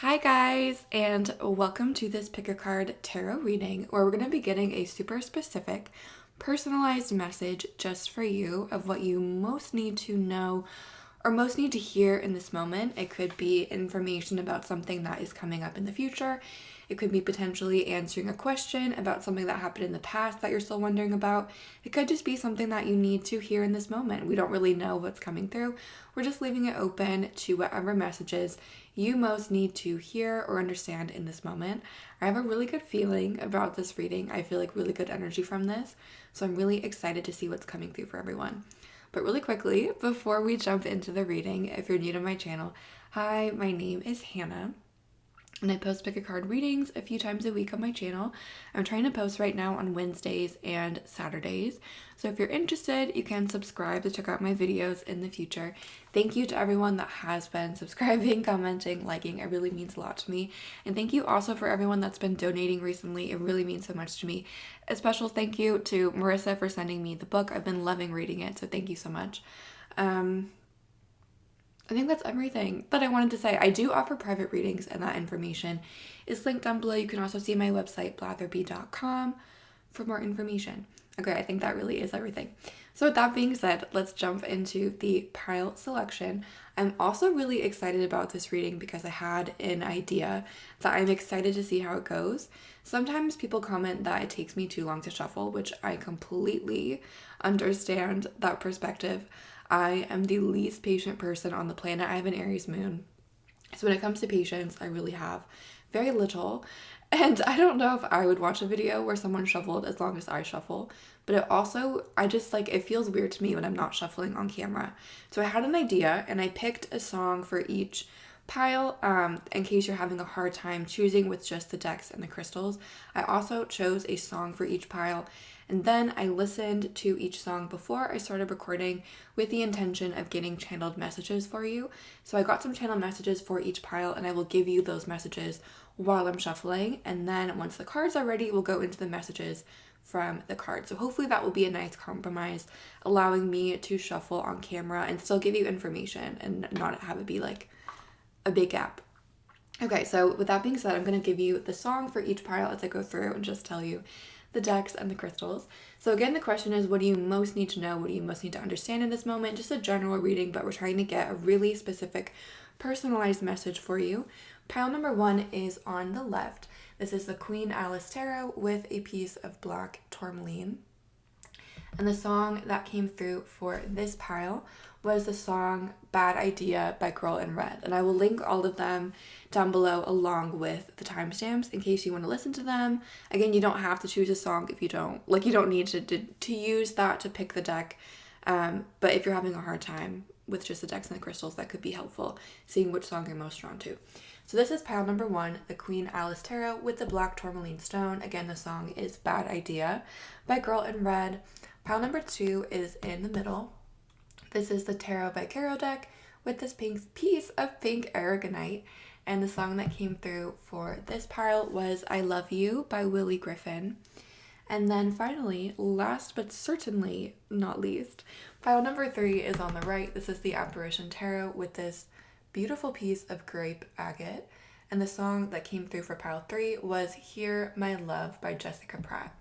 Hi guys, and welcome to this pick a card tarot reading where we're going to be getting a super specific, personalized message just for you of what you most need to know or most need to hear in this moment. It could be information about something that is coming up in the future. It could be potentially answering a question about something that happened in the past that you're still wondering about. It could just be something that you need to hear in this moment. We don't really know what's coming through. We're just leaving it open to whatever messages you most need to hear or understand in this moment. I have a really good feeling about this reading. I feel like really good energy from this. So I'm really excited to see what's coming through for everyone. But really quickly, before we jump into the reading, if you're new to my channel, hi, my name is Hannah, and I post pick a card readings a few times a week on my channel. I'm trying to post right now on Wednesdays and Saturdays. So if you're interested, you can subscribe to check out my videos in the future. Thank you to everyone that has been subscribing, commenting, liking. It really means a lot to me. And thank you also for everyone that's been donating recently. It really means so much to me. A special thank you to Marissa for sending me the book. I've been loving reading it, so thank you so much. I think that's everything that I wanted to say. I do offer private readings, and that information is linked down below. You can also see my website, blatherby.com, for more information. Okay, I think that really is everything. So with that being said, let's jump into the pile selection. I'm also really excited about this reading because I had an idea that I'm excited to see how it goes. Sometimes people comment that it takes me too long to shuffle, which I completely understand that perspective. I am the least patient person on the planet. I have an Aries moon. So when it comes to patience, I really have very little. And I don't know if I would watch a video where someone shuffled as long as I shuffle. But it feels weird to me when I'm not shuffling on camera. So I had an idea and I picked a song for each pile in case you're having a hard time choosing with just the decks and the crystals. I also chose a song for each pile, and then I listened to each song before I started recording with the intention of getting channeled messages for you. So I got some channeled messages for each pile, and I will give you those messages while I'm shuffling. And then once the cards are ready, we'll go into the messages from the cards. So hopefully that will be a nice compromise, allowing me to shuffle on camera and still give you information and not have it be like a big gap. Okay, so with that being said, I'm going to give you the song for each pile as I go through and just tell you the decks and the crystals. So again, the question is, what do you most need to know? What do you most need to understand in this moment? Just a general reading, but we're trying to get a really specific, personalized message for you. Pile number 1 is on the left. This is the Queen Alice Tarot with a piece of black tourmaline. And the song that came through for this pile was the song Bad Idea by Girl in Red. And I will link all of them down below along with the timestamps in case you want to listen to them. Again, you don't have to choose a song if you don't. You don't need to use that to pick the deck. But if you're having a hard time with just the decks and the crystals, that could be helpful, seeing which song you're most drawn to. So this is pile number 1, the Queen Alice Tarot with the black tourmaline stone. Again, the song is Bad Idea by Girl in Red. Pile number 2 is in the middle. This is the Tarot by Caro deck with this pink piece of pink aragonite. And the song that came through for this pile was I Love You by Willie Griffin. And then finally, last but certainly not least, pile number 3 is on the right. This is the Apparition Tarot with this beautiful piece of grape agate. And the song that came through for pile 3 was Hear My Love by Jessica Pratt.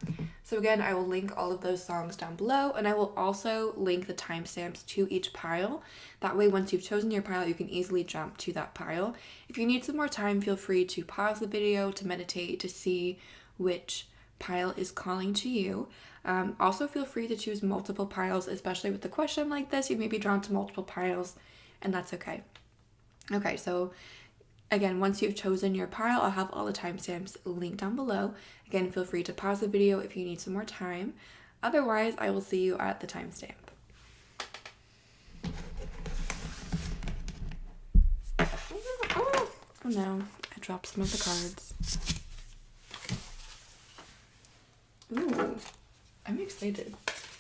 So again, I will link all of those songs down below, and I will also link the timestamps to each pile. That way, once you've chosen your pile, you can easily jump to that pile. If you need some more time, feel free to pause the video to meditate to see which pile is calling to you. Also, feel free to choose multiple piles, especially with a question like this. You may be drawn to multiple piles, and that's okay. Okay, so again, once you've chosen your pile, I'll have all the timestamps linked down below. Again, feel free to pause the video if you need some more time. Otherwise, I will see you at the timestamp. Oh no, I dropped some of the cards. Ooh, I'm excited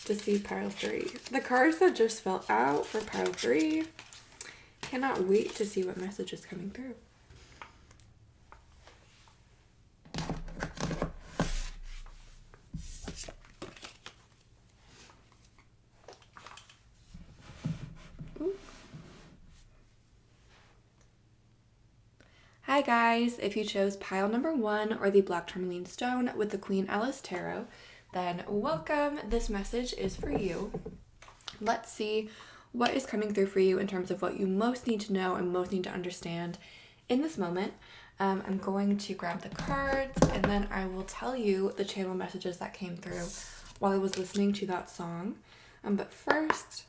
to see pile 3. The cards that just fell out for pile 3. Cannot wait to see what message is coming through. Hi guys, if you chose pile number 1 or the black tourmaline stone with the Queen Alice Tarot, then welcome. This message is for you. Let's see what is coming through for you in terms of what you most need to know and most need to understand in this moment. I'm going to grab the cards and then I will tell you the channel messages that came through while I was listening to that song. But first,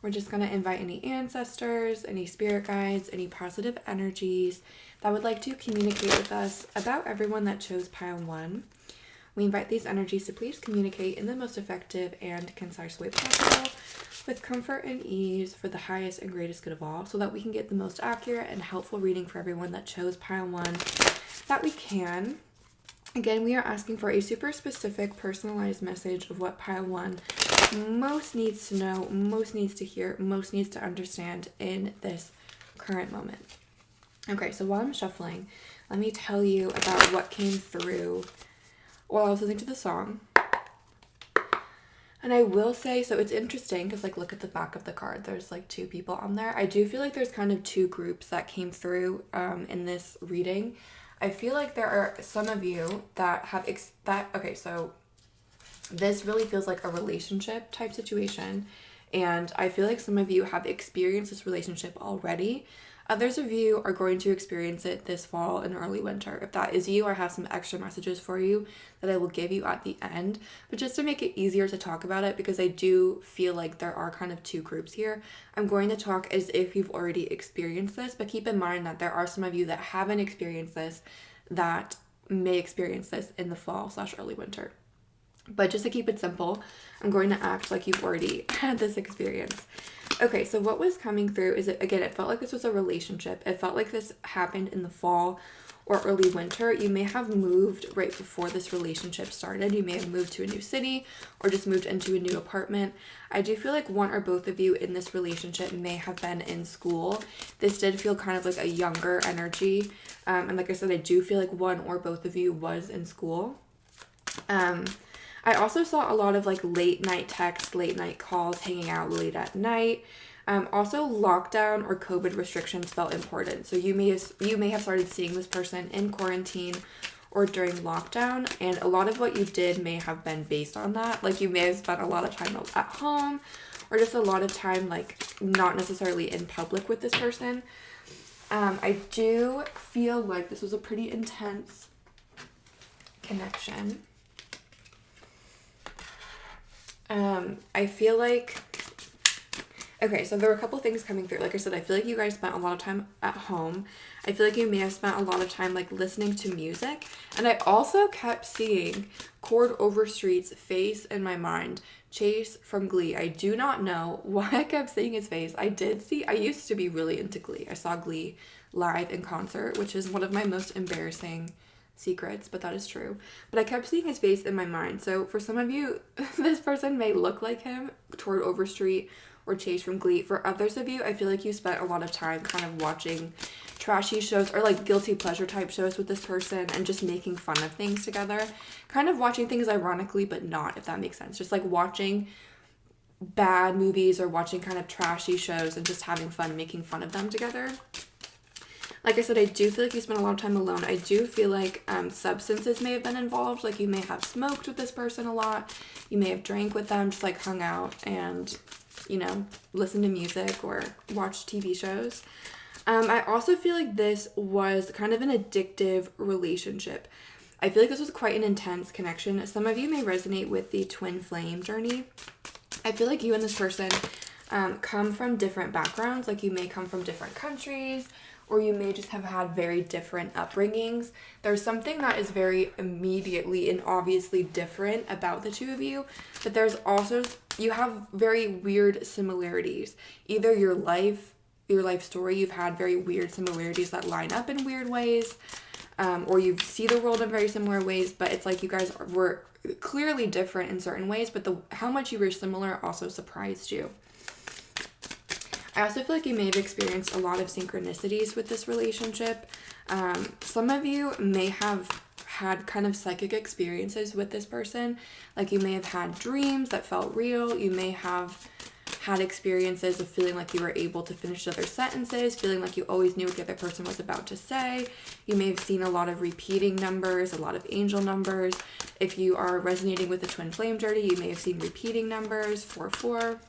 we're just going to invite any ancestors, any spirit guides, any positive energies that would like to communicate with us about everyone that chose pile 1. We invite these energies to please communicate in the most effective and concise way possible with comfort and ease for the highest and greatest good of all, so that we can get the most accurate and helpful reading for everyone that chose pile 1 that we can. Again, we are asking for a super specific, personalized message of what pile 1 most needs to know, most needs to hear, most needs to understand in this current moment. Okay, so while I'm shuffling, let me tell you about what came through while I was listening to the song. And I will say, so it's interesting because like look at the back of the card, there's like 2 people on there. I do feel like there's kind of 2 groups that came through in this reading. I feel like there are some of you that have okay, so this really feels like a relationship type situation, and I feel like some of you have experienced this relationship already. Others of you are going to experience it this fall and early winter. If that is you, I have some extra messages for you that I will give you at the end. But just to make it easier to talk about it, because I do feel like there are kind of 2 groups here, I'm going to talk as if you've already experienced this, but keep in mind that there are some of you that haven't experienced this that may experience this in the fall/early winter. But just to keep it simple, I'm going to act like you've already had this experience. Okay, so what was coming through is, it felt like this was a relationship. It felt like this happened in the fall or early winter. You may have moved right before this relationship started. You may have moved to a new city or just moved into a new apartment. I do feel like one or both of you in this relationship may have been in school. This did feel kind of like a younger energy. And like I said, I do feel like one or both of you was in school. I also saw a lot of like late night texts, late night calls, hanging out late at night. Also lockdown or COVID restrictions felt important. So you may have started seeing this person in quarantine or during lockdown, and a lot of what you did may have been based on that. Like you may have spent a lot of time at home or just a lot of time like not necessarily in public with this person. I do feel like this was a pretty intense connection. I feel like, okay, so there were a couple things coming through. Like I said, I feel like you guys spent a lot of time at home. I feel like you may have spent a lot of time like listening to music. And I also kept seeing Cord Overstreet's face in my mind. Chase from Glee. I do not know why I kept seeing his face. I used to be really into Glee. I saw Glee live in concert, which is one of my most embarrassing secrets, but that is true. But I kept seeing his face in my mind. So for some of you, this person may look like him, Cord Overstreet or Chase from Glee. For others of you, I feel like you spent a lot of time kind of watching trashy shows or like guilty pleasure type shows with this person and just making fun of things together. Kind of watching things ironically, but not, if that makes sense. Just like watching bad movies or watching kind of trashy shows and just having fun making fun of them together. Like I said, I do feel like you spent a lot of time alone. I do feel like substances may have been involved. Like you may have smoked with this person a lot. You may have drank with them, just like hung out and, you know, listened to music or watched TV shows. I also feel like this was kind of an addictive relationship. I feel like this was quite an intense connection. Some of you may resonate with the twin flame journey. I feel like you and this person come from different backgrounds. Like you may come from different countries, or you may just have had very different upbringings. There's something that is very immediately and obviously different about the 2 of you, but there's also, you have very weird similarities. Either your life story, you've had very weird similarities that line up in weird ways, or you see the world in very similar ways, but it's like you guys were clearly different in certain ways, but how much you were similar also surprised you. I also feel like you may have experienced a lot of synchronicities with this relationship. Some of you may have had kind of psychic experiences with this person. Like you may have had dreams that felt real. You may have had experiences of feeling like you were able to finish other sentences, feeling like you always knew what the other person was about to say. You may have seen a lot of repeating numbers, a lot of angel numbers. If you are resonating with the twin flame journey, you may have seen repeating numbers, 4-4.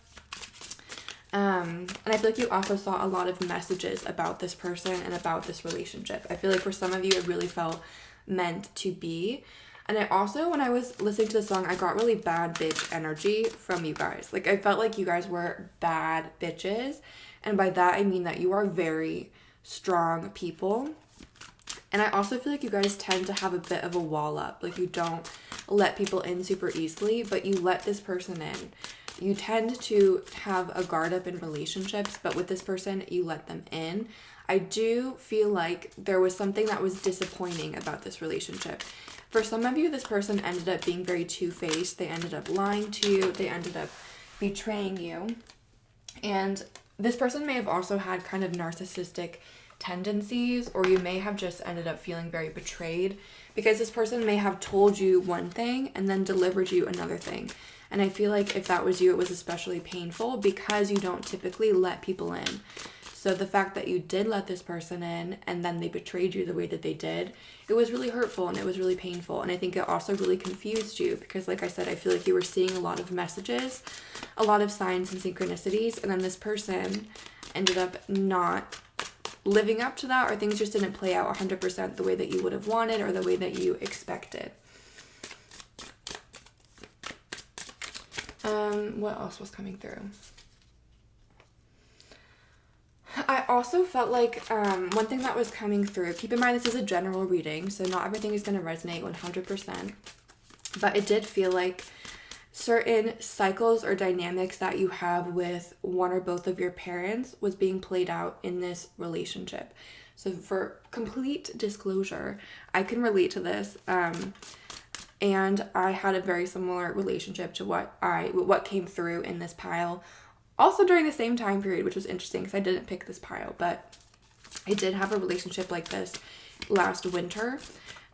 And I feel like you also saw a lot of messages about this person and about this relationship. I feel like for some of you, it really felt meant to be. And I also, when I was listening to the song, I got really bad bitch energy from you guys. Like, I felt like you guys were bad bitches. And by that, I mean that you are very strong people. And I also feel like you guys tend to have a bit of a wall up. Like, you don't let people in super easily, but you let this person in. You tend to have a guard up in relationships, but with this person, you let them in. I do feel like there was something that was disappointing about this relationship. For some of you, this person ended up being very two-faced. They ended up lying to you. They ended up betraying you. And this person may have also had kind of narcissistic tendencies, or you may have just ended up feeling very betrayed because this person may have told you one thing and then delivered you another thing. And I feel like if that was you, it was especially painful because you don't typically let people in. So the fact that you did let this person in and then they betrayed you the way that they did, it was really hurtful and it was really painful. And I think it also really confused you because, like I said, I feel like you were seeing a lot of messages, a lot of signs and synchronicities, and then this person ended up not living up to that, or things just didn't play out 100% the way that you would have wanted or the way that you expected. What else was coming through? I also felt like one thing that was coming through, keep in mind this is a general reading, so not everything is going to resonate 100%, but it did feel like certain cycles or dynamics that you have with one or both of your parents was being played out in this relationship. So for complete disclosure, I can relate to this, and I had a very similar relationship to what came through in this pile. Also during the same time period, which was interesting because I didn't pick this pile, but I did have a relationship like this last winter.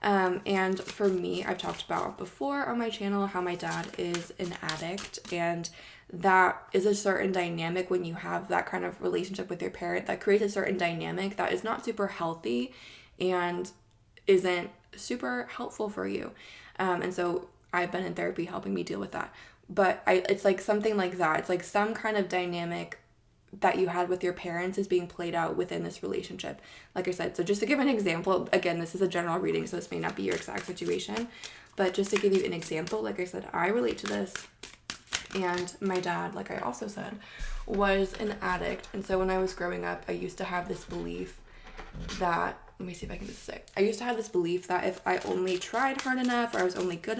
And for me, I've talked about before on my channel how my dad is an addict, and that is a certain dynamic when you have that kind of relationship with your parent that creates a certain dynamic that is not super healthy and isn't super helpful for you. And so I've been in therapy helping me deal with that. But it's like something like that. It's like some kind of dynamic that you had with your parents is being played out within this relationship. Like I said, so just to give an example, again, this is a general reading, so this may not be your exact situation, but just to give you an example, like I said, I relate to this. And my dad, like I also said, was an addict. And so when I was growing up, I used to have this belief that, let me see if I can just say, I used to have this belief that if I only tried hard enough, or I was only good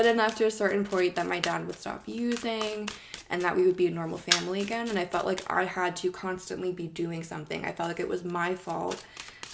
enough to a certain point, that my dad would stop using and that we would be a normal family again. And I felt like I had to constantly be doing something. I felt like it was my fault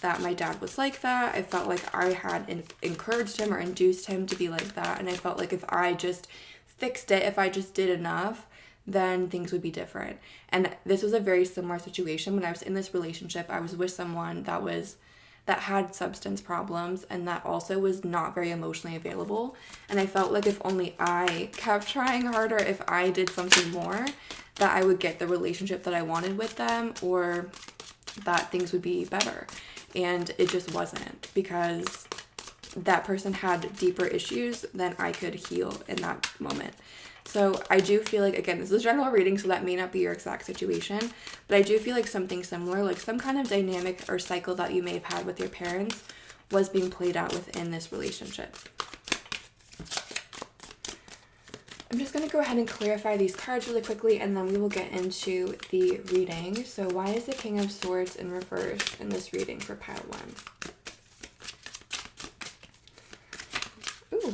that my dad was like that. I felt like I had encouraged him or induced him to be like that. And I felt like if I just fixed it, if I just did enough, then things would be different. And this was a very similar situation. When I was in this relationship, I was with someone that had substance problems and that also was not very emotionally available. And I felt like if only I kept trying harder, if I did something more, that I would get the relationship that I wanted with them, or that things would be better. And it just wasn't, because that person had deeper issues than I could heal in that moment. So I do feel like, again, this is a general reading, so that may not be your exact situation, but I do feel like something similar, like some kind of dynamic or cycle that you may have had with your parents was being played out within this relationship. I'm just going to go ahead and clarify these cards really quickly, and then we will get into the reading. So why is the King of Swords in reverse in this reading for pile 1? Ooh.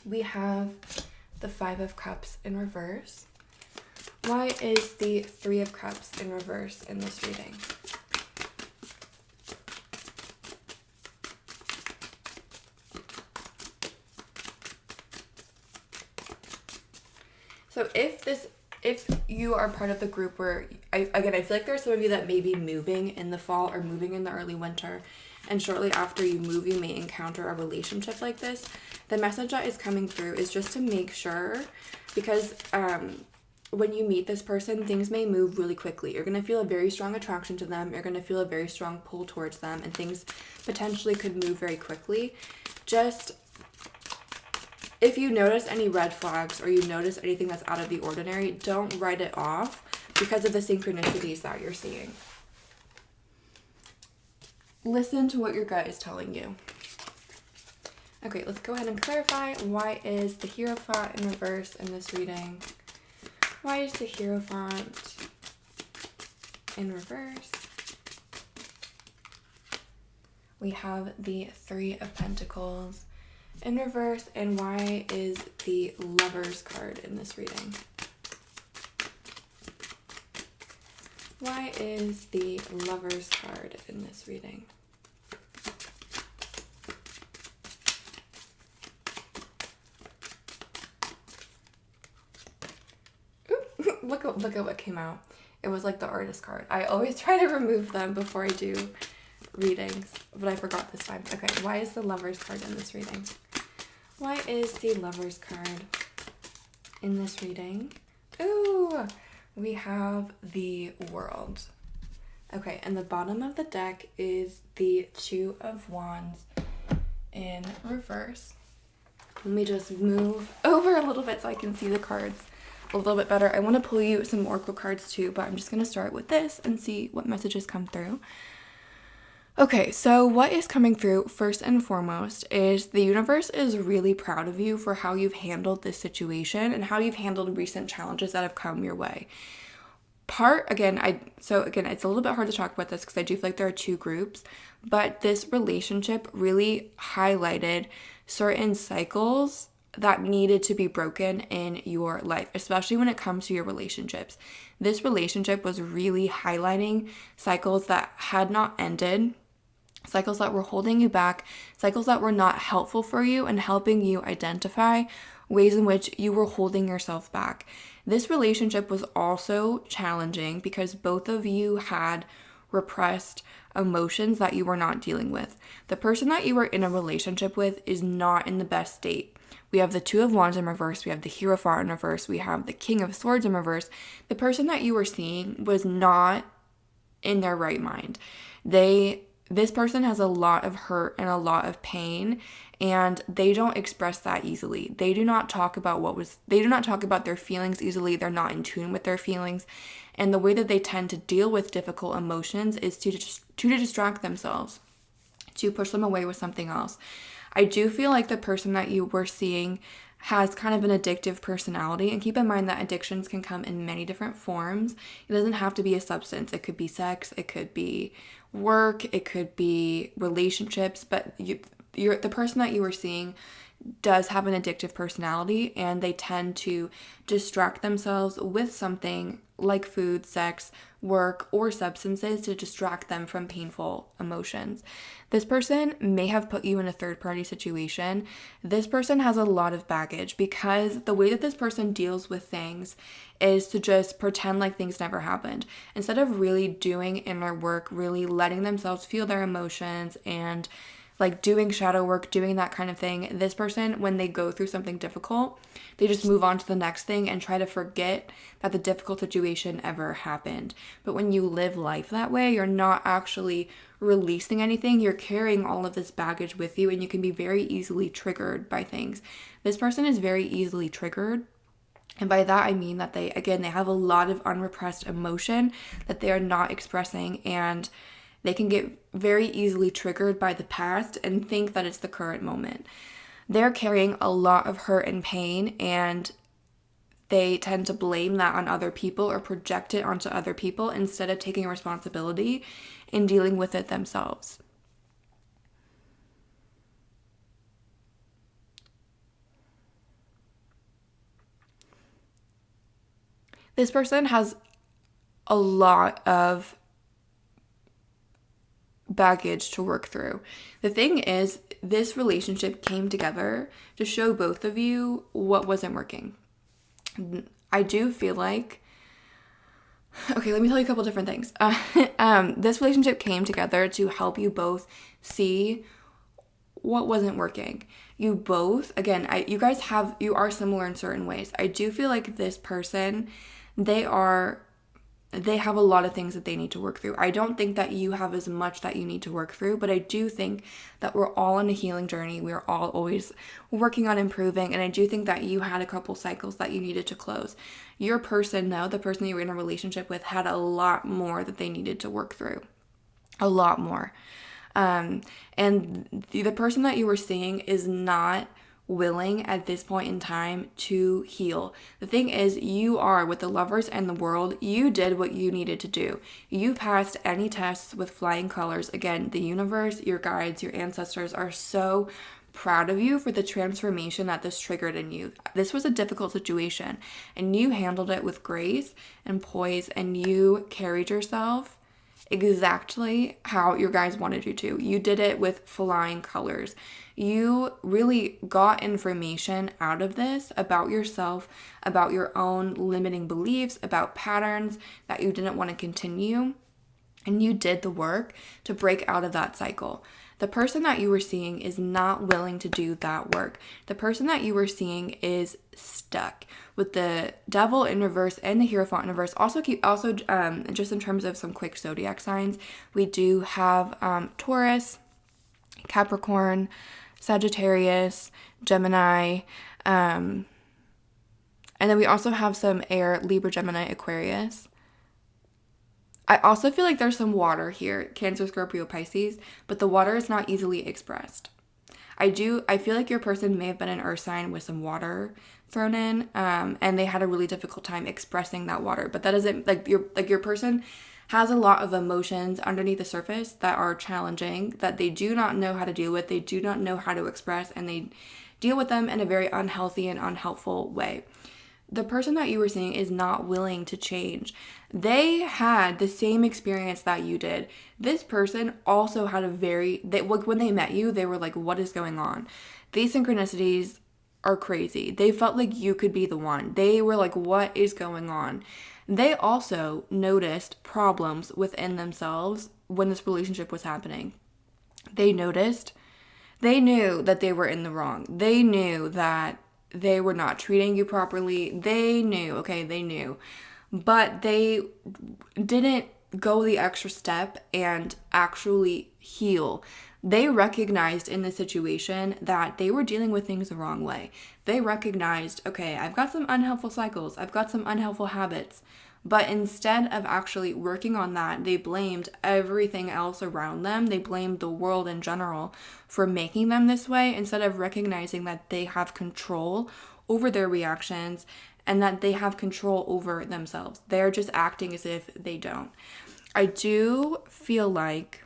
We have the Five of Cups in reverse. Why is the Three of Cups in reverse in this reading? So if you are part of the group where, I feel like there are some of you that may be moving in the fall or moving in the early winter, and shortly after you move, you may encounter a relationship like this. The message that is coming through is just to make sure, because when you meet this person, things may move really quickly. You're going to feel a very strong attraction to them. You're going to feel a very strong pull towards them, and things potentially could move very quickly. Just if you notice any red flags or you notice anything that's out of the ordinary, don't write it off because of the synchronicities that you're seeing. Listen to what your gut is telling you. Okay, let's go ahead and clarify. Why is the Hierophant in reverse in this reading? Why is the Hierophant in reverse? We have the Three of Pentacles in reverse, and why is the Lovers card in this reading? Why is the Lovers card in this reading? Look at what came out. It was like the Artist card. I always try to remove them before I do readings, but I forgot this time. Okay, why is the Lovers card in this reading? Why is the Lovers card in this reading? Ooh, we have the World. Okay, and the bottom of the deck is the Two of Wands in reverse. Let me just move over a little bit so I can see the cards a little bit better. I want to pull you some oracle cards too, but I'm just going to start with this and see what messages come through. Okay, so what is coming through first and foremost is the universe is really proud of you for how you've handled this situation and how you've handled recent challenges that have come your way. Again, it's a little bit hard to talk about this because I do feel like there are two groups, but this relationship really highlighted certain cycles that needed to be broken in your life, especially when it comes to your relationships. This relationship was really highlighting cycles that had not ended, cycles that were holding you back, cycles that were not helpful for you, and helping you identify ways in which you were holding yourself back. This relationship was also challenging because both of you had repressed emotions that you were not dealing with. The person that you were in a relationship with is not in the best state. We have the Two of Wands in reverse. We have the Hierophant in reverse. We have the King of Swords in reverse. The person that you were seeing was not in their right mind. This person has a lot of hurt and a lot of pain, and they don't express that easily. They do not talk about their feelings easily. They're not in tune with their feelings. And the way that they tend to deal with difficult emotions is to distract themselves, to push them away with something else. I do feel like the person that you were seeing has kind of an addictive personality, and keep in mind that addictions can come in many different forms. It doesn't have to be a substance. It could be sex, it could be work, it could be relationships, but the person that you were seeing does have an addictive personality, and they tend to distract themselves with something like food, sex, work, or substances to distract them from painful emotions. This person may have put you in a third-party situation. This person has a lot of baggage because the way that this person deals with things is to just pretend like things never happened. Instead of really doing inner work, really letting themselves feel their emotions and like doing shadow work, doing that kind of thing, this person, when they go through something difficult, they just move on to the next thing and try to forget that the difficult situation ever happened. But when you live life that way, you're not actually releasing anything. You're carrying all of this baggage with you, and you can be very easily triggered by things. This person is very easily triggered. And by that, I mean that they have a lot of unrepressed emotion that they are not expressing, and they can get very easily triggered by the past and think that it's the current moment. They're carrying a lot of hurt and pain, and they tend to blame that on other people or project it onto other people instead of taking responsibility and dealing with it themselves. This person has a lot of baggage to work through. The thing is, this relationship came together to show both of you what wasn't working. I do feel like Okay, let me tell you a couple different things. This relationship came together to help you both see what wasn't working. You both, again, you are similar in certain ways. I do feel like this person, they have a lot of things that they need to work through. I don't think that you have as much that you need to work through, but I do think that we're all on a healing journey. We're all always working on improving, and I do think that you had a couple cycles that you needed to close. Your person, though, the person you were in a relationship with, had a lot more that they needed to work through. A lot more. And the person that you were seeing is not willing at this point in time to heal. The thing is, you are with the Lovers and the World. You did what you needed to do. You passed any tests with flying colors. Again, the universe, your guides, your ancestors are so proud of you for the transformation that this triggered in you. This was a difficult situation, and you handled it with grace and poise, and you carried yourself exactly how your guys wanted you to. You did it with flying colors. You really got information out of this about yourself, about your own limiting beliefs, about patterns that you didn't want to continue. And you did the work to break out of that cycle. The person that you were seeing is not willing to do that work. The person that you were seeing is stuck with the devil in reverse and the Hierophant in reverse. Also, just in terms of some quick zodiac signs, we do have Taurus, Capricorn, Sagittarius, Gemini, and then we also have some air, Libra, Gemini, Aquarius. I also feel like there's some water here, Cancer, Scorpio, Pisces, but the water is not easily expressed. I feel like your person may have been an earth sign with some water thrown in, and they had a really difficult time expressing that water. But that doesn't, your person has a lot of emotions underneath the surface that are challenging, that they do not know how to deal with, they do not know how to express, and they deal with them in a very unhealthy and unhelpful way. The person that you were seeing is not willing to change. They had the same experience that you did. This person also had when they met you, they were like, what is going on? These synchronicities are crazy. They felt like you could be the one. They were like, what is going on? They also noticed problems within themselves when this relationship was happening. They knew that they were in the wrong. They knew that they were not treating you properly. They knew. But they didn't go the extra step and actually heal. They recognized in the situation that they were dealing with things the wrong way. They recognized, okay, I've got some unhelpful cycles. I've got some unhelpful habits. But instead of actually working on that, they blamed everything else around them. They blamed the world in general for making them this way, instead of recognizing that they have control over their reactions and that they have control over themselves. They're just acting as if they don't. I do feel like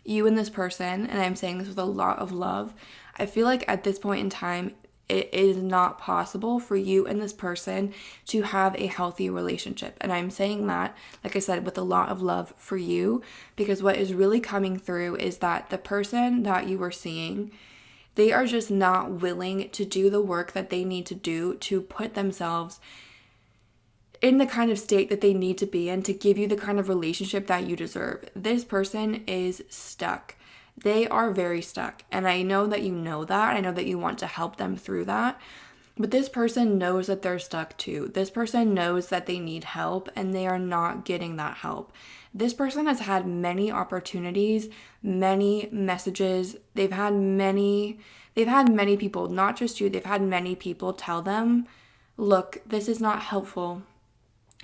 you and this person, and I'm saying this with a lot of love, I feel like at this point in time, it is not possible for you and this person to have a healthy relationship. And I'm saying that, like I said, with a lot of love for you, because what is really coming through is that the person that you are seeing, they are just not willing to do the work that they need to do to put themselves in the kind of state that they need to be in to give you the kind of relationship that you deserve. This person is stuck. They are very stuck. And I know that you know that. I know that you want to help them through that. But this person knows that they're stuck too. This person knows that they need help and they are not getting that help. This person has had many opportunities, many messages. They've had many people, not just you, they've had many people tell them, look, this is not helpful.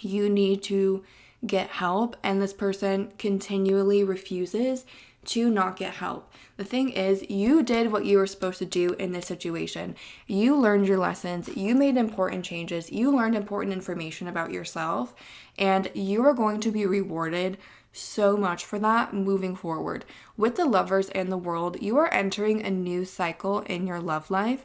You need to get help. And this person continually refuses to not get help. The thing is, you did what you were supposed to do in this situation. You learned your lessons. You made important changes. You learned important information about yourself, and you are going to be rewarded so much for that moving forward. With the Lovers and the World, you are entering a new cycle in your love life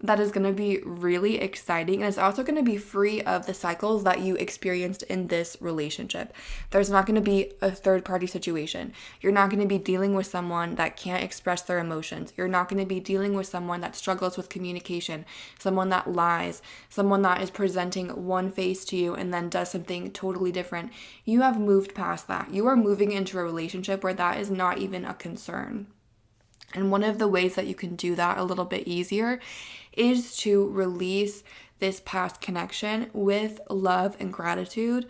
that is going to be really exciting, and it's also going to be free of the cycles that you experienced in this relationship. There's not going to be a third-party situation. You're not going to be dealing with someone that can't express their emotions. You're not going to be dealing with someone that struggles with communication, someone that lies, someone that is presenting one face to you and then does something totally different. You have moved past that. You are moving into a relationship where that is not even a concern. And one of the ways that you can do that a little bit easier is to release this past connection with love and gratitude.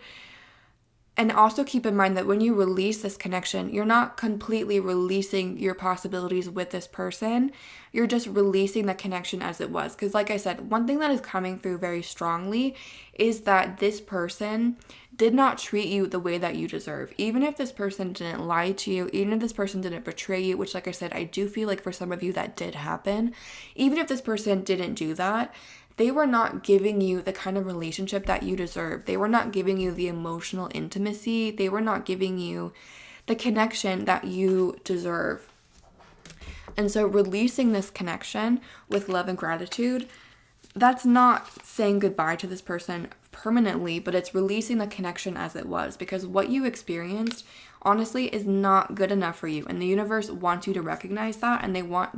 And also keep in mind that when you release this connection, you're not completely releasing your possibilities with this person. You're just releasing the connection as it was. Because like I said, one thing that is coming through very strongly is that this person did not treat you the way that you deserve. Even if this person didn't lie to you, even if this person didn't betray you, which like I said, I do feel like for some of you that did happen. Even if this person didn't do that, they were not giving you the kind of relationship that you deserve. They were not giving you the emotional intimacy. They were not giving you the connection that you deserve. And so releasing this connection with love and gratitude, that's not saying goodbye to this person permanently, but it's releasing the connection as it was, because what you experienced honestly is not good enough for you, and the universe wants you to recognize that, and they want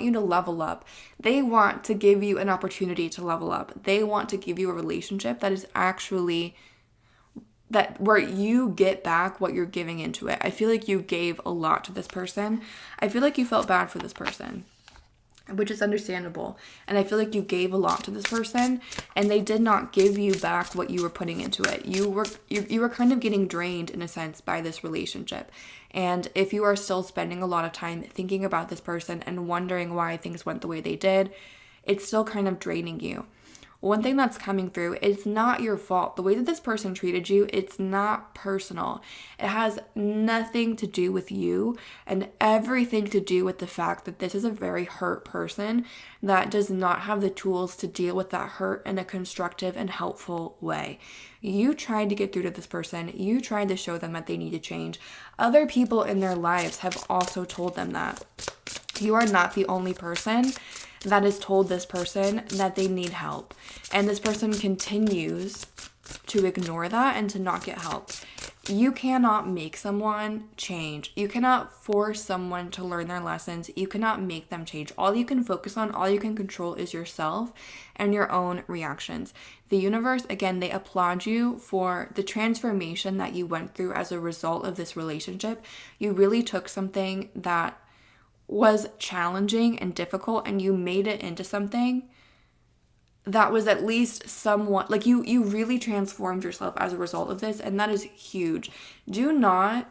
you to level up. They want to give you an opportunity to level up. They want to give you a relationship that is actually where you get back what you're giving into it. I feel like you gave a lot to this person. I feel like you felt bad for this person, which is understandable. And I feel like you gave a lot to this person and they did not give you back what you were putting into it. You were kind of getting drained in a sense by this relationship. And if you are still spending a lot of time thinking about this person and wondering why things went the way they did, it's still kind of draining you. One thing that's coming through, it's not your fault. The way that this person treated you, it's not personal. It has nothing to do with you and everything to do with the fact that this is a very hurt person that does not have the tools to deal with that hurt in a constructive and helpful way. You tried to get through to this person. You tried to show them that they need to change. Other people in their lives have also told them that. You are not the only person that has told this person that they need help. And this person continues to ignore that and to not get help. You cannot make someone change. You cannot force someone to learn their lessons. You cannot make them change. All you can focus on, all you can control is yourself and your own reactions. The universe, again, they applaud you for the transformation that you went through as a result of this relationship. You really took something that was challenging and difficult and you made it into something that was at least somewhat, like you really transformed yourself as a result of this, and that is huge. Do not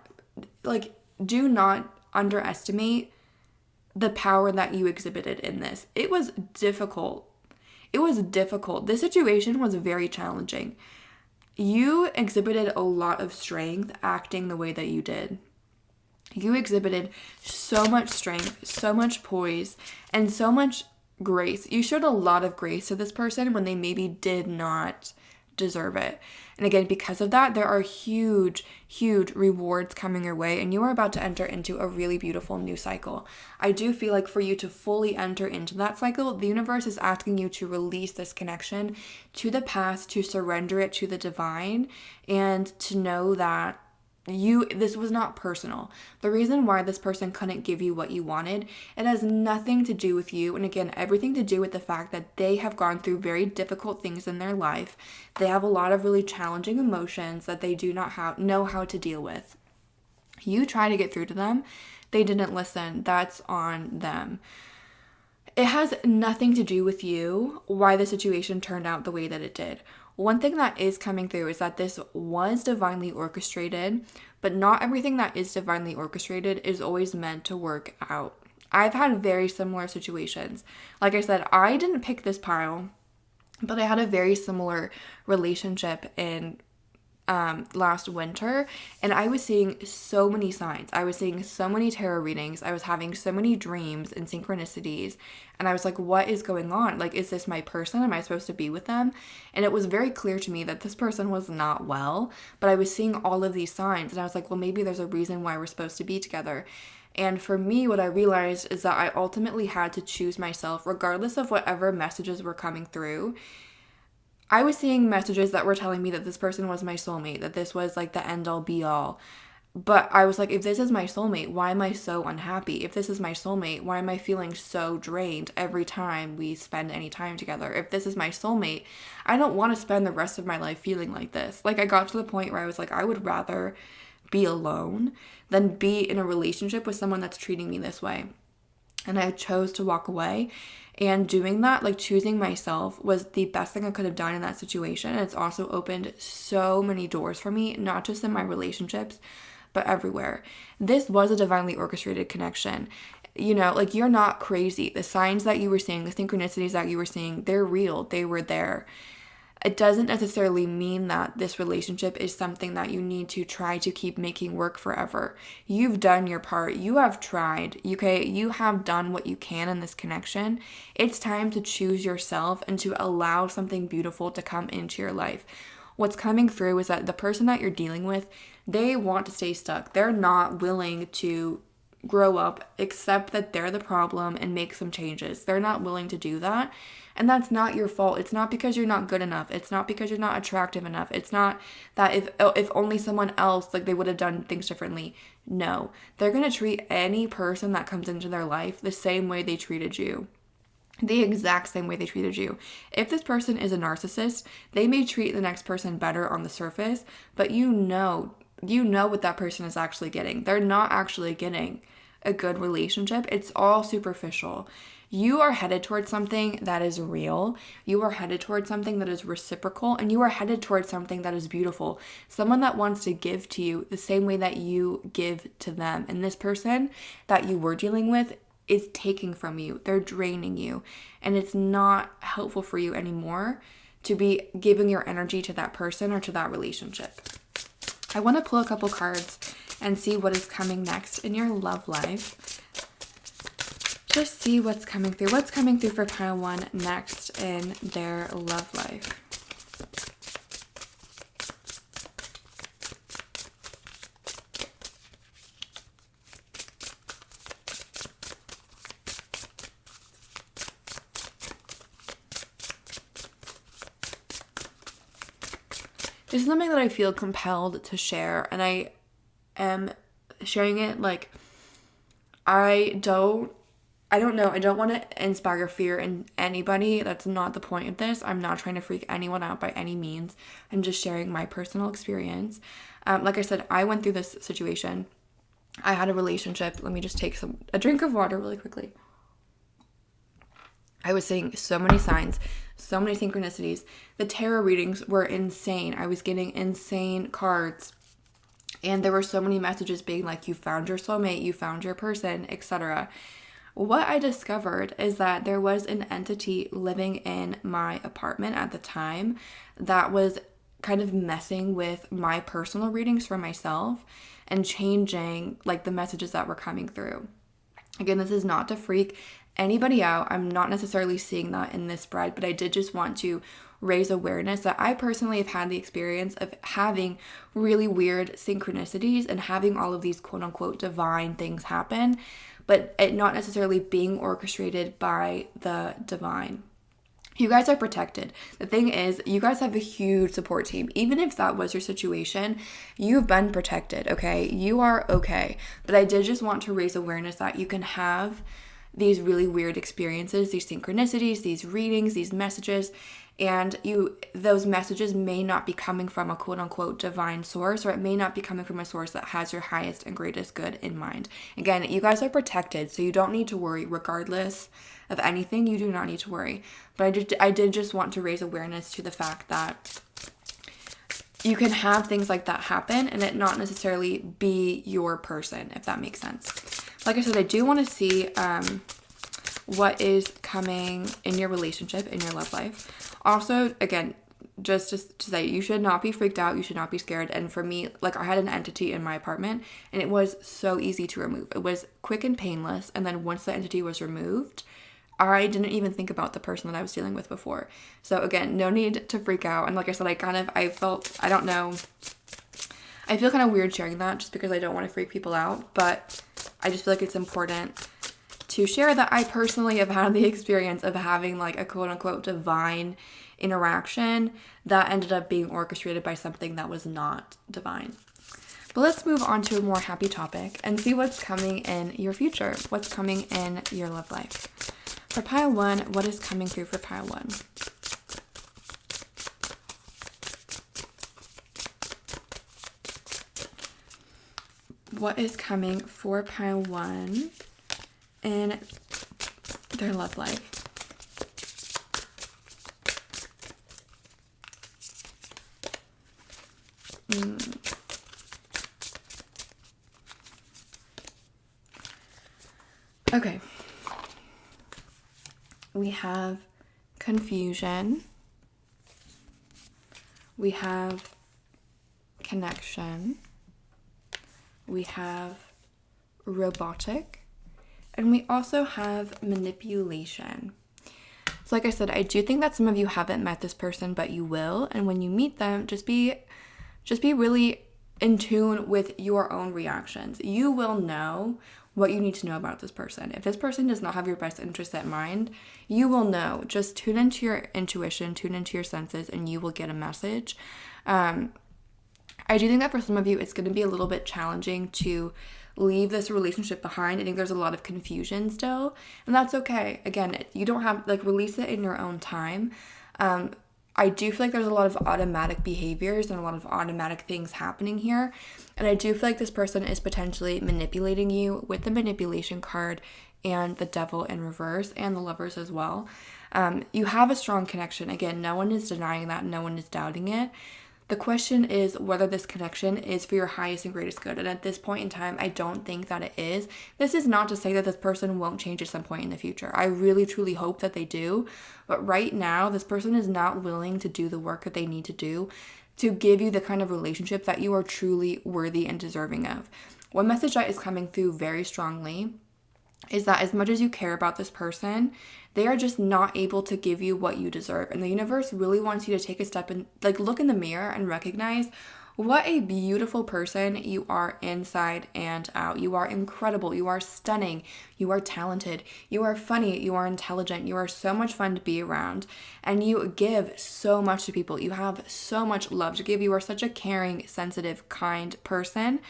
underestimate the power that you exhibited in this. It was difficult. This situation was very challenging. You exhibited a lot of strength acting the way that you did. You exhibited so much strength, so much poise, and so much grace. You showed a lot of grace to this person when they maybe did not deserve it. And again, because of that, there are huge, huge rewards coming your way, and you are about to enter into a really beautiful new cycle. I do feel like for you to fully enter into that cycle, the universe is asking you to release this connection to the past, to surrender it to the divine, and to know that this was not personal. The reason why this person couldn't give you what you wanted, it has nothing to do with you. And again, everything to do with the fact that they have gone through very difficult things in their life. They have a lot of really challenging emotions that they do not know how to deal with. You try to get through to them. They didn't listen. That's on them. It has nothing to do with you why the situation turned out the way that it did. One thing that is coming through is that this was divinely orchestrated, but not everything that is divinely orchestrated is always meant to work out. I've had very similar situations. Like I said, I didn't pick this pile, but I had a very similar relationship in last winter, and I was seeing so many signs. I was seeing so many tarot readings. I was having so many dreams and synchronicities, and I was like, what is going on? Like, is this my person? Am I supposed to be with them? And it was very clear to me that this person was not well, but I was seeing all of these signs, and I was like, well, maybe there's a reason why we're supposed to be together. And for me, what I realized is that I ultimately had to choose myself, regardless of whatever messages were coming through. I was seeing messages that were telling me that this person was my soulmate, that this was like the end all be all. But I was like, if this is my soulmate, why am I so unhappy? If this is my soulmate, why am I feeling so drained every time we spend any time together? If this is my soulmate, I don't want to spend the rest of my life feeling like this. Like, I got to the point where I was like, I would rather be alone than be in a relationship with someone that's treating me this way. And I chose to walk away. And doing that, like choosing myself, was the best thing I could have done in that situation. And it's also opened so many doors for me, not just in my relationships, but everywhere. This was a divinely orchestrated connection. You know, like, you're not crazy. The signs that you were seeing, the synchronicities that you were seeing, they're real. They were there. It doesn't necessarily mean that this relationship is something that you need to try to keep making work forever. You've done your part. You have tried. Okay, you have done what you can in this connection. It's time to choose yourself and to allow something beautiful to come into your life. What's coming through is that the person that you're dealing with, they want to stay stuck. They're not willing to grow up, accept that they're the problem, and make some changes. They're not willing to do that. And that's not your fault. It's not because you're not good enough. It's not because you're not attractive enough. It's not that if only someone else, like, they would have done things differently. No. They're going to treat any person that comes into their life the same way they treated you. The exact same way they treated you. If this person is a narcissist, they may treat the next person better on the surface, but you know what that person is actually getting. They're not actually getting a good relationship. It's all superficial. You are headed towards something that is real. You are headed towards something that is reciprocal, and you are headed towards something that is beautiful. Someone that wants to give to you the same way that you give to them. And this person that you were dealing with is taking from you. They're draining you. And it's not helpful for you anymore to be giving your energy to that person or to that relationship. I want to pull a couple cards and see what is coming next in your love life. Just see what's coming through. What's coming through for pile 1 next in their love life. This is something that I feel compelled to share, and I am sharing it like I don't know. I don't want to inspire fear in anybody. That's not the point of this. I'm not trying to freak anyone out by any means. I'm just sharing my personal experience. Like I said, I went through this situation. I had a relationship. Let me just take a drink of water really quickly. I was seeing so many signs, so many synchronicities. The tarot readings were insane. I was getting insane cards. And there were so many messages being like, you found your soulmate, you found your person, etc. What I discovered is that there was an entity living in my apartment at the time that was kind of messing with my personal readings for myself and changing like the messages that were coming through. Again, this is not to freak anybody out. I'm not necessarily seeing that in this spread, but I did just want to raise awareness that I personally have had the experience of having really weird synchronicities and having all of these quote unquote divine things happen, but it not necessarily being orchestrated by the divine. You guys are protected. The thing is, you guys have a huge support team. Even if that was your situation, you've been protected, okay? You are okay. But I did just want to raise awareness that you can have these really weird experiences, these synchronicities, these readings, these messages, and those messages may not be coming from a quote-unquote divine source, or it may not be coming from a source that has your highest and greatest good in mind. Again, you guys are protected, so you don't need to worry. Regardless of anything, you do not need to worry. But I did just want to raise awareness to the fact that you can have things like that happen and it not necessarily be your person, if that makes sense. Like I said, I do want to see what is coming in your relationship, in your love life. Also, again, just to say, you should not be freaked out. You should not be scared. And for me, like, I had an entity in my apartment and it was so easy to remove. It was quick and painless. And then once the entity was removed, I didn't even think about the person that I was dealing with before. So again, no need to freak out. And like I said, I feel kind of weird sharing that just because I don't want to freak people out. But I just feel like it's important to share that I personally have had the experience of having like a quote unquote divine interaction that ended up being orchestrated by something that was not divine. But let's move on to a more happy topic and see what's coming in your future. What's coming in your love life. For pile 1, what is coming through for pile 1? What is coming for pile 1 in their love life? Okay. We have confusion. We have connection. We have robotic. And we also have manipulation. So like I said, I do think that some of you haven't met this person, but you will. And when you meet them, just be really in tune with your own reactions. You will know what you need to know about this person. If this person does not have your best interest at mind, you will know. Just tune into your intuition, tune into your senses, and you will get a message. I do think that for some of you, it's going to be a little bit challenging to leave this relationship behind. I think there's a lot of confusion still, and that's okay. Again, you don't have, like, release it in your own time. I do feel like there's a lot of automatic behaviors and a lot of automatic things happening here. And I do feel like this person is potentially manipulating you with the manipulation card and the devil in reverse and the lovers as well. You have a strong connection. Again, no one is denying that. No one is doubting it. The question is whether this connection is for your highest and greatest good. And at this point in time, I don't think that it is. This is not to say that this person won't change at some point in the future. I really, truly hope that they do. But right now, this person is not willing to do the work that they need to do to give you the kind of relationship that you are truly worthy and deserving of. One message that is coming through very strongly is that as much as you care about this person, they are just not able to give you what you deserve. And the universe really wants you to take a step and look in the mirror and recognize what a beautiful person you are inside and out. You are incredible. You are stunning. You are talented. You are funny. You are intelligent. You are so much fun to be around. And you give so much to people. You have so much love to give. You are such a caring, sensitive, kind person.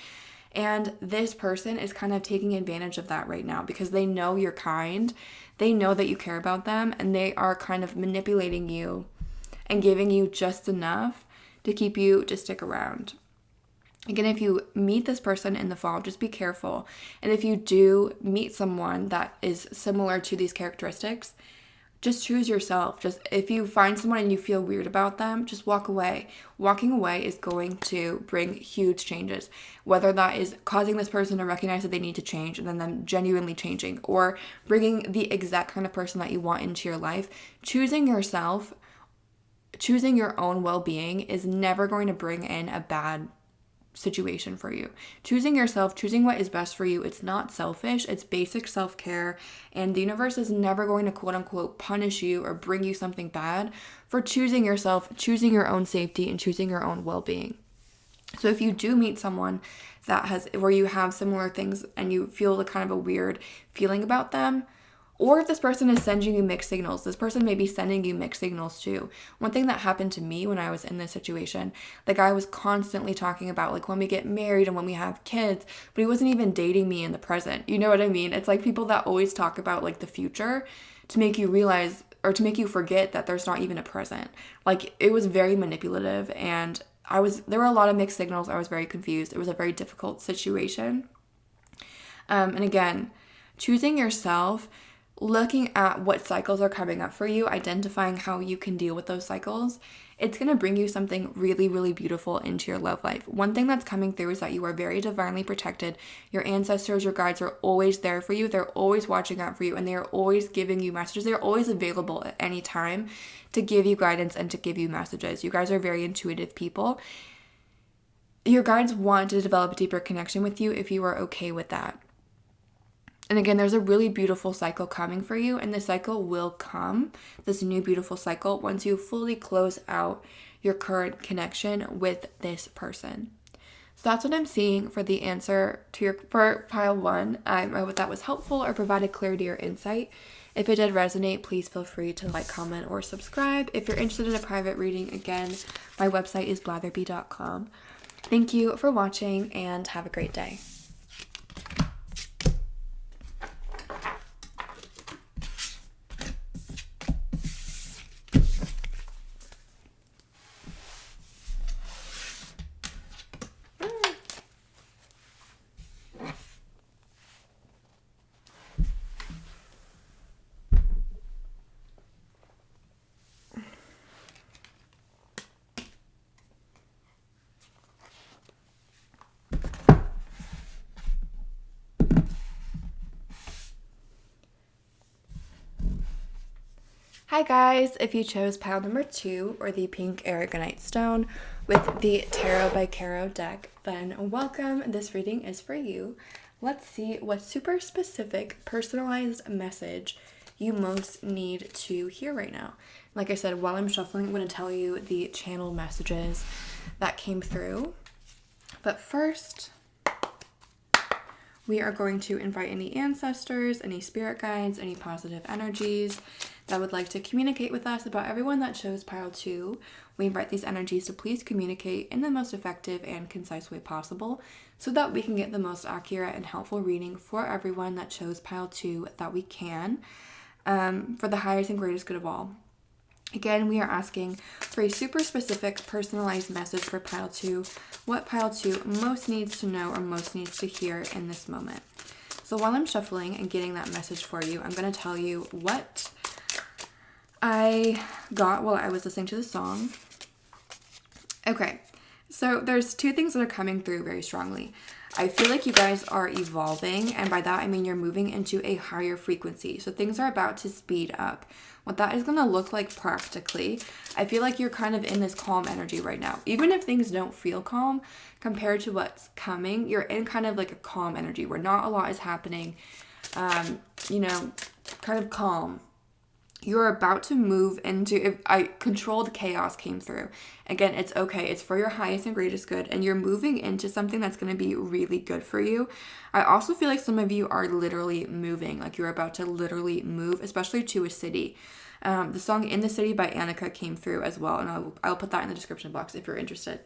And this person is kind of taking advantage of that right now because they know you're kind. They know that you care about them, and they are kind of manipulating you and giving you just enough to keep you to stick around. Again, if you meet this person in the fall, just be careful. And if you do meet someone that is similar to these characteristics, just choose yourself. Just if you find someone and you feel weird about them, just walk away. Walking away is going to bring huge changes, whether that is causing this person to recognize that they need to change and then them genuinely changing, or bringing the exact kind of person that you want into your life. Choosing yourself, choosing your own well-being is never going to bring in a bad situation for you. Choosing yourself, choosing what is best for you, it's not selfish, it's basic self-care, and the universe is never going to quote unquote punish you or bring you something bad for choosing yourself, choosing your own safety, and choosing your own well-being. So if you do meet someone where you have similar things and you feel the kind of a weird feeling about them, or if this person is sending you mixed signals, this person may be sending you mixed signals too. One thing that happened to me when I was in this situation, the guy was constantly talking about when we get married and when we have kids, but he wasn't even dating me in the present. You know what I mean? It's like people that always talk about the future to make you realize or to make you forget that there's not even a present. It was very manipulative, and there were a lot of mixed signals. I was very confused. It was a very difficult situation. And again, choosing yourself, looking at what cycles are coming up for you, identifying how you can deal with those cycles, it's going to bring you something really, really beautiful into your love life. One thing that's coming through is that you are very divinely protected. Your ancestors, your guides are always there for you. They're always watching out for you, and they are always giving you messages. They're always available at any time to give you guidance and to give you messages. You guys are very intuitive people. Your guides want to develop a deeper connection with you if you are okay with that. And again, there's a really beautiful cycle coming for you, and the cycle will come, this new beautiful cycle, once you fully close out your current connection with this person. So that's what I'm seeing for the answer to for pile 1. I hope that was helpful or provided clarity or insight. If it did resonate, please feel free to like, comment, or subscribe. If you're interested in a private reading, again, my website is blatherby.com. Thank you for watching and have a great day. Hi guys, if you chose pile number 2 or the pink aragonite stone with the Tarot by Caro deck, then welcome. This reading is for you. Let's see what super specific personalized message you most need to hear right now. Like I said, while I'm shuffling, I'm going to tell you the channel messages that came through. But first, we are going to invite any ancestors, any spirit guides, any positive energies that would like to communicate with us about everyone that chose pile 2. We invite these energies to please communicate in the most effective and concise way possible so that we can get the most accurate and helpful reading for everyone that chose pile 2 that we can, for the highest and greatest good of all. Again, we are asking for a super specific personalized message for pile 2, what pile 2 most needs to know or most needs to hear in this moment. So while I'm shuffling and getting that message for you, I'm going to tell you what I got while I was listening to the song. Okay, so there's 2 things that are coming through very strongly. I feel like you guys are evolving, and by that I mean you're moving into a higher frequency. So things are about to speed up. What that is going to look like practically, I feel like you're kind of in this calm energy right now. Even if things don't feel calm compared to what's coming, you're in kind of like a calm energy where not a lot is happening, kind of calm. You're about to move into, controlled chaos came through. Again, it's okay. It's for your highest and greatest good. And you're moving into something that's going to be really good for you. I also feel like some of you are literally moving. Like you're about to literally move, especially to a city. The song In the City by Annika came through as well. And I'll put that in the description box if you're interested.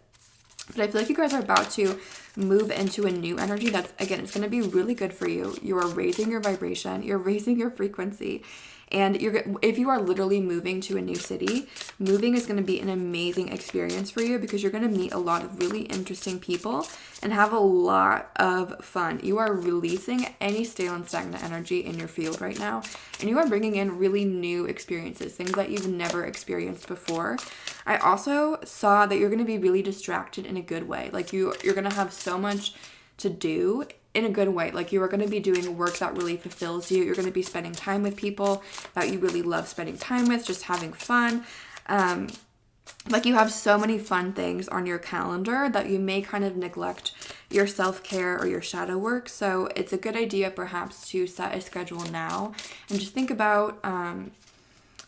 But I feel like you guys are about to move into a new energy that's, again, it's going to be really good for you. You are raising your vibration. You're raising your frequency. And if you are literally moving to a new city, moving is going to be an amazing experience for you because you're going to meet a lot of really interesting people and have a lot of fun. You are releasing any stale and stagnant energy in your field right now. And you are bringing in really new experiences, things that you've never experienced before. I also saw that you're going to be really distracted in a good way. Like you're going to have so much to do in a good way. Like you are going to be doing work that really fulfills you. You're going to be spending time with people that you really love spending time with, just having fun. Like you have so many fun things on your calendar that you may kind of neglect your self-care or your shadow work. So it's a good idea perhaps to set a schedule now and just think about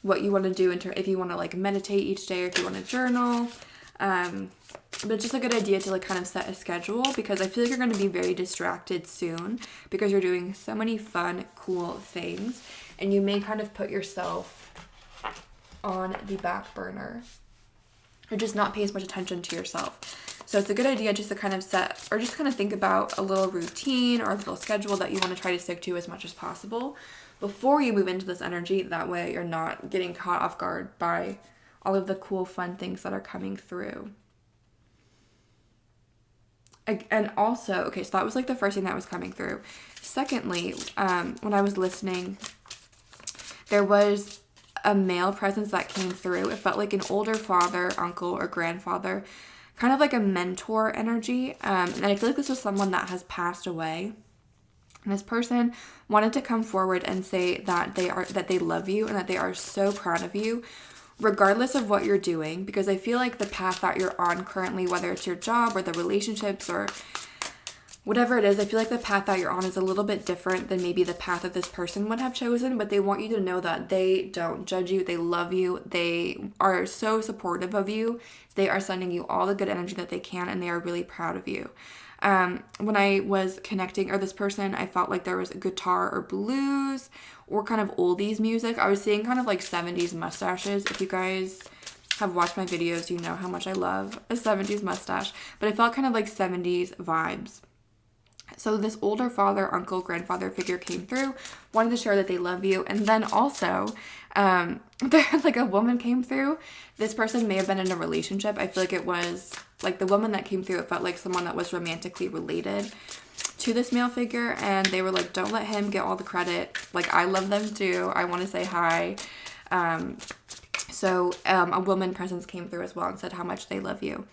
what you want to do if you want to like meditate each day or if you want to journal. But it's just a good idea to like kind of set a schedule because I feel like you're going to be very distracted soon because you're doing so many fun, cool things and you may kind of put yourself on the back burner or just not pay as much attention to yourself. So it's a good idea just to kind of set or just kind of think about a little routine or a little schedule that you want to try to stick to as much as possible before you move into this energy. That way you're not getting caught off guard by all of the cool, fun things that are coming through. And also, okay, so that was like the first thing that was coming through. Secondly, when I was listening, there was a male presence that came through. It felt like an older father, uncle, or grandfather, kind of like a mentor energy. And I feel like this was someone that has passed away. And this person wanted to come forward and say that they love you and that they are so proud of you, regardless of what you're doing, because I feel like the path that you're on currently, whether it's your job or the relationships or whatever it is, I feel like the path that you're on is a little bit different than maybe the path that this person would have chosen, but they want you to know that they don't judge you. They love you. They are so supportive of you. They are sending you all the good energy that they can, and they are really proud of you. When I was connecting, or this person, I felt like there was a guitar or blues or kind of oldies music. I was seeing kind of like 70s mustaches. If you guys have watched my videos, you know how much I love a 70s mustache, but I felt kind of like 70s vibes. So this older father, uncle, grandfather figure came through, wanted to share that they love you. And then also, like a woman came through. This person may have been in a relationship. I feel like it was like the woman that came through, it felt like someone that was romantically related to this male figure. And they were like, don't let him get all the credit. Like, I love them too. I want to say hi. So a woman presence came through as well and said how much they love you.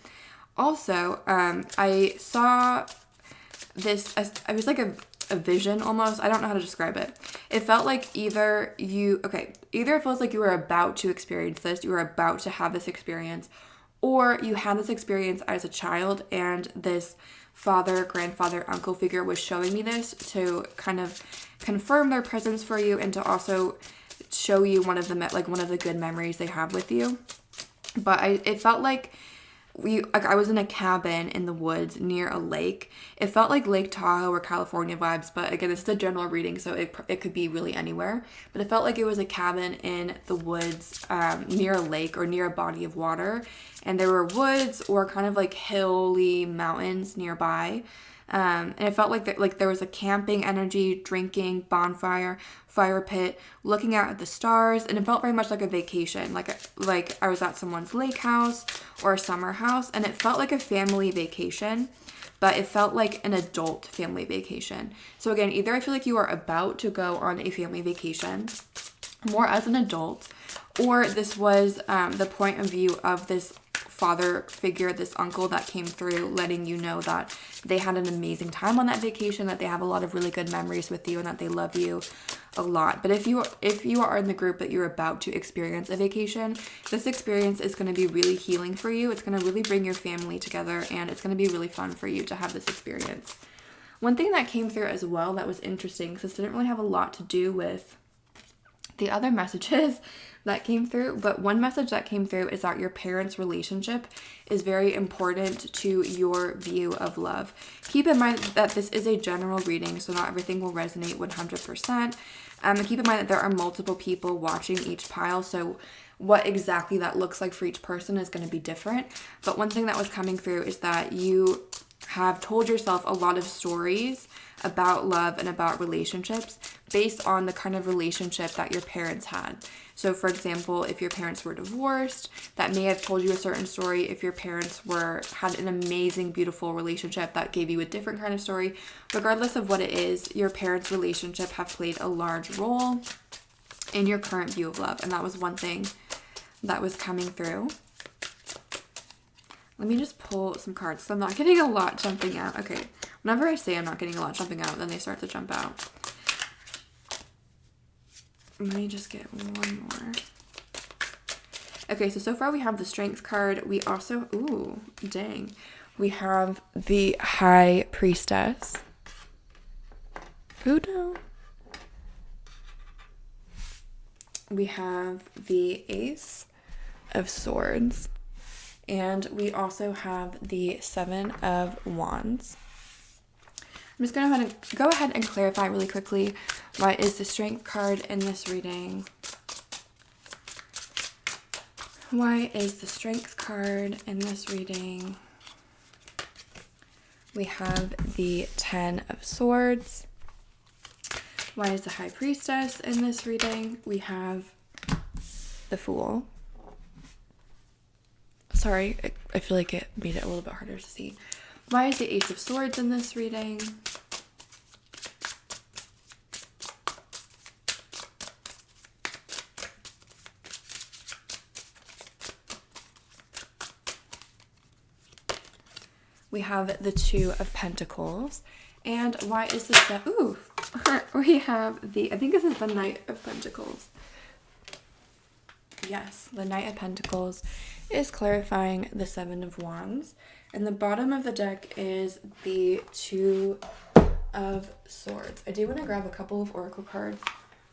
Also, I saw this, it was like a vision almost. I don't know how to describe it. It felt like either it feels like you were about to experience this, you were about to have this experience, or you had this experience as a child and this father, grandfather, uncle figure was showing me this to kind of confirm their presence for you and to also show you one of the good memories they have with you. But it felt like I was in a cabin in the woods near a lake. It felt like Lake Tahoe or California vibes, but again, this is a general reading, so it could be really anywhere. But it felt like it was a cabin in the woods near a lake or near a body of water, and there were woods or kind of like hilly mountains nearby. And it felt like there was a camping energy, drinking, bonfire, fire pit, looking out at the stars, and it felt very much like a vacation, like I was at someone's lake house or a summer house, and it felt like a family vacation, but it felt like an adult family vacation. So again, either I feel like you are about to go on a family vacation more as an adult, or this was the point of view of this father figure, this uncle that came through, letting you know that they had an amazing time on that vacation, that they have a lot of really good memories with you, and that they love you a lot. But if you are in the group that you're about to experience a vacation, this experience is going to be really healing for you. It's going to really bring your family together, and it's going to be really fun for you to have this experience. One thing that came through as well that was interesting, because this didn't really have a lot to do with the other messages that came through, but one message that came through is that your parents' relationship is very important to your view of love. Keep in mind that this is a general reading, so not everything will resonate 100%. And keep in mind that there are multiple people watching each pile, so what exactly that looks like for each person is going to be different. But one thing that was coming through is that you have told yourself a lot of stories about love and about relationships based on the kind of relationship that your parents had. So for example, if your parents were divorced, that may have told you a certain story. If your parents had an amazing, beautiful relationship, that gave you a different kind of story. Regardless of what it is, your parents' relationship have played a large role in your current view of love. And that was one thing that was coming through. Let me just pull some cards because I'm not getting a lot jumping out. Okay, whenever I say I'm not getting a lot jumping out, then they start to jump out. Let me just get one more. Okay, so far we have the Strength card. We also, we have the High Priestess. No. We have the Ace of Swords. And we also have the Seven of Wands. I'm just going to go ahead and clarify really quickly what is the Strength card in this reading. Why is the Strength card in this reading? We have the Ten of Swords. Why is the High Priestess in this reading? We have the Fool. Sorry, I feel like it made it a little bit harder to see. Why is the Ace of Swords in this reading? We have the Two of Pentacles. And why is this we have I think this is the Knight of Pentacles. Yes, the Knight of Pentacles is clarifying the Seven of Wands. And the bottom of the deck is the Two of Swords. I do want to grab a couple of oracle cards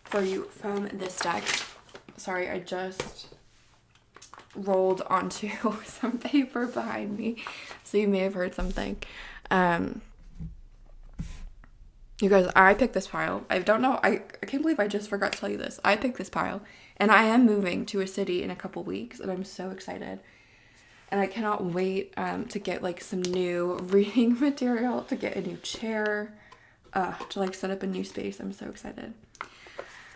for you from this deck. Sorry, I just rolled onto some paper behind me, so you may have heard something. You guys, I picked this pile. I don't know, I can't believe I just forgot to tell you this. I picked this pile, and I am moving to a city in a couple weeks, and I'm so excited. And I cannot wait to get like some new reading material, to get a new chair, to like set up a new space. I'm so excited.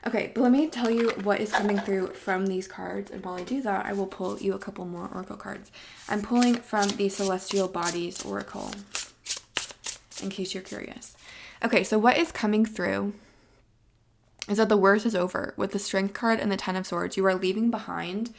Okay, but let me tell you what is coming through from these cards. And while I do that, I will pull you a couple more oracle cards. I'm pulling from the Celestial Bodies Oracle, in case you're curious. Okay, so what is coming through is that the worst is over. With the Strength card and the Ten of Swords, you are leaving behind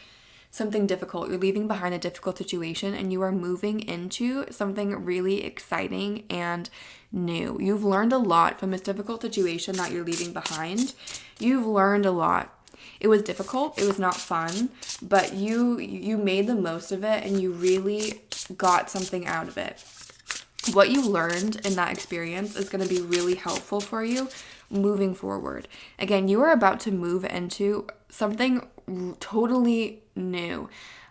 something difficult. You're leaving behind a difficult situation, and you are moving into something really exciting and new. You've learned a lot from this difficult situation that you're leaving behind. You've learned a lot. It was difficult. It was not fun, but you made the most of it, and you really got something out of it. What you learned in that experience is going to be really helpful for you moving forward. Again, you are about to move into something totally new.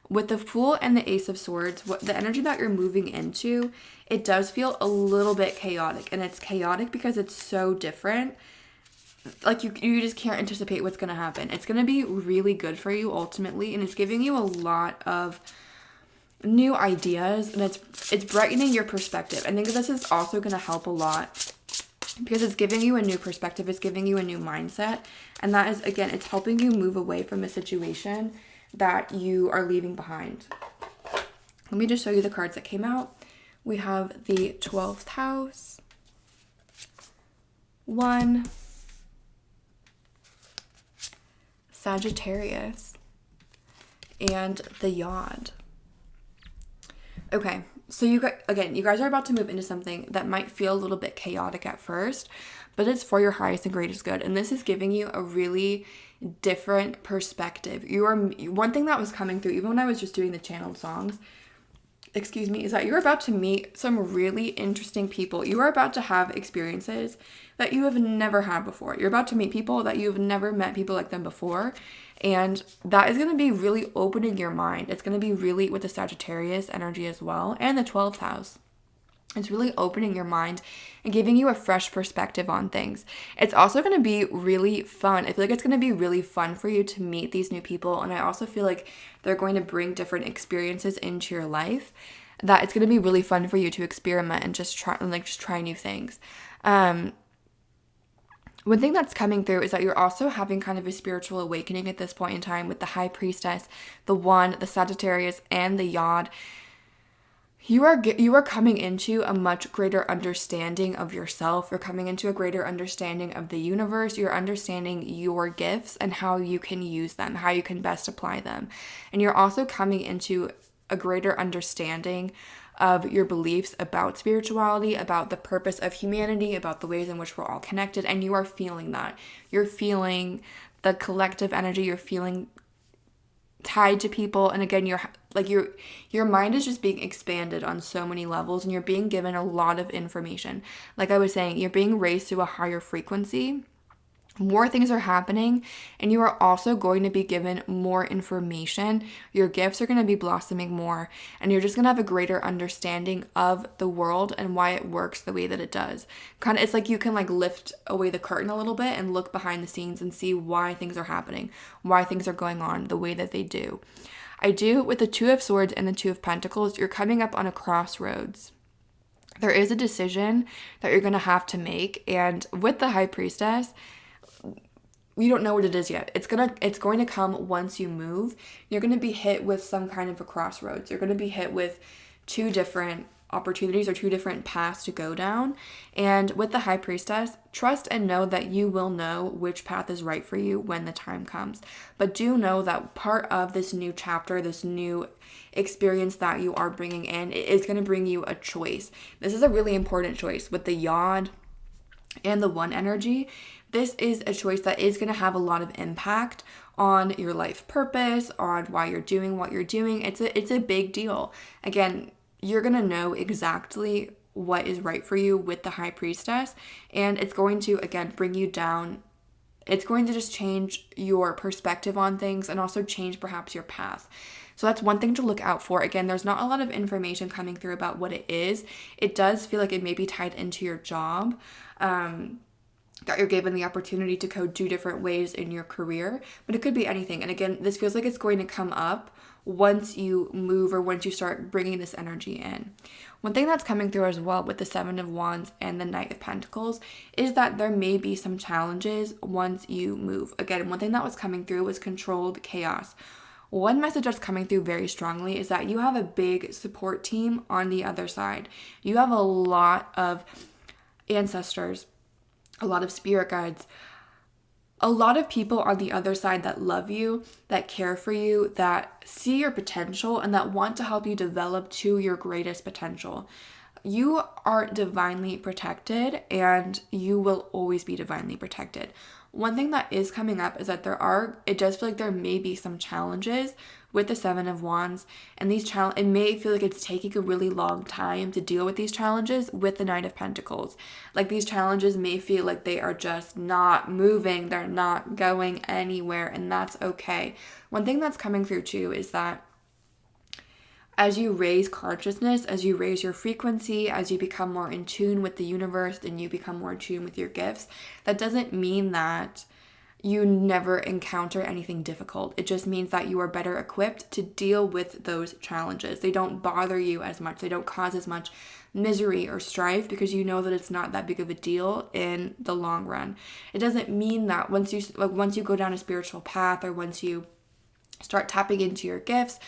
With the Fool and the Ace of Swords, the energy that you're moving into, it does feel a little bit chaotic. And it's chaotic because it's so different. Like you just can't anticipate what's going to happen. It's going to be really good for you ultimately. And it's giving you a lot of new ideas. And it's brightening your perspective. I think this is also going to help a lot, because it's giving you a new perspective. It's giving you a new mindset. And that is, again, it's helping you move away from a situation that you are leaving behind. Let me just show you the cards that came out. We have the 12th house, 1, Sagittarius, and the Yod. Okay, so you guys are about to move into something that might feel a little bit chaotic at first, but it's for your highest and greatest good. And this is giving you a really different perspective. One thing that was coming through, even when I was just doing the channeled songs, is that you're about to meet some really interesting people. You are about to have experiences that you have never had before. You're about to meet people that you've never met people like them before. And that is going to be really opening your mind. It's going to be really with the Sagittarius energy as well, and the 12th house. It's really opening your mind and giving you a fresh perspective on things. It's also going to be really fun. I feel like it's going to be really fun for you to meet these new people. And I also feel like they're going to bring different experiences into your life, that it's going to be really fun for you to experiment and just try new things. One thing that's coming through is that you're also having kind of a spiritual awakening at this point in time with the High Priestess, the 1, the Sagittarius, and the Yod. You are coming into a much greater understanding of yourself. You're coming into a greater understanding of the universe. You're understanding your gifts and how you can use them, how you can best apply them. And you're also coming into a greater understanding of your beliefs about spirituality, about the purpose of humanity, about the ways in which we're all connected. And you are feeling that. You're feeling the collective energy. You're feeling tied to people. And again, your mind is just being expanded on so many levels, and you're being given a lot of information. Like I was saying, you're being raised to a higher frequency. More things are happening, and you are also going to be given more information. Your gifts are going to be blossoming more, and you're just going to have a greater understanding of the world and why it works the way that it does. It's like you can lift away the curtain a little bit and look behind the scenes and see why things are happening, why things are going on the way that they do. With the 2 of Swords and the 2 of Pentacles, you're coming up on a crossroads. There is a decision that you're going to have to make, and with the High Priestess, you don't know what it is yet. It's going to come once you move. You're going to be hit with some kind of a crossroads. You're going to be hit with 2 different opportunities or 2 different paths to go down. And with the High Priestess, trust and know that you will know which path is right for you when the time comes. But do know that part of this new chapter, this new experience that you are bringing in, it is going to bring you a choice. This is a really important choice. With the Yod and the 1 energy, this is a choice that is going to have a lot of impact on your life purpose, on why you're doing what you're doing. It's a big deal. Again, you're going to know exactly what is right for you with the High Priestess, and it's going to, again, bring you down. It's going to just change your perspective on things and also change perhaps your path. So that's one thing to look out for. Again, there's not a lot of information coming through about what it is. It does feel like it may be tied into your job. That you're given the opportunity to go 2 different ways in your career, but it could be anything. And again, this feels like it's going to come up once you move or once you start bringing this energy in. One thing that's coming through as well with the 7 of Wands and the Knight of Pentacles is that there may be some challenges once you move. Again, one thing that was coming through was controlled chaos. One message that's coming through very strongly is that you have a big support team on the other side. You have a lot of ancestors, a lot of spirit guides, a lot of people on the other side that love you, that care for you, that see your potential, and that want to help you develop to your greatest potential. You are divinely protected, and you will always be divinely protected. One thing that is coming up is that it does feel like there may be some challenges with the 7 of Wands, and it may feel like it's taking a really long time to deal with these challenges with the Knight of Pentacles. Like, these challenges may feel like they are just not moving, they're not going anywhere, and that's okay. One thing that's coming through too is that as you raise consciousness, as you raise your frequency, as you become more in tune with the universe and you become more in tune with your gifts, that doesn't mean that you never encounter anything difficult. It just means that you are better equipped to deal with those challenges. They don't bother you as much. They don't cause as much misery or strife because you know that it's not that big of a deal in the long run. It doesn't mean that once you go down a spiritual path or once you start tapping into your gifts,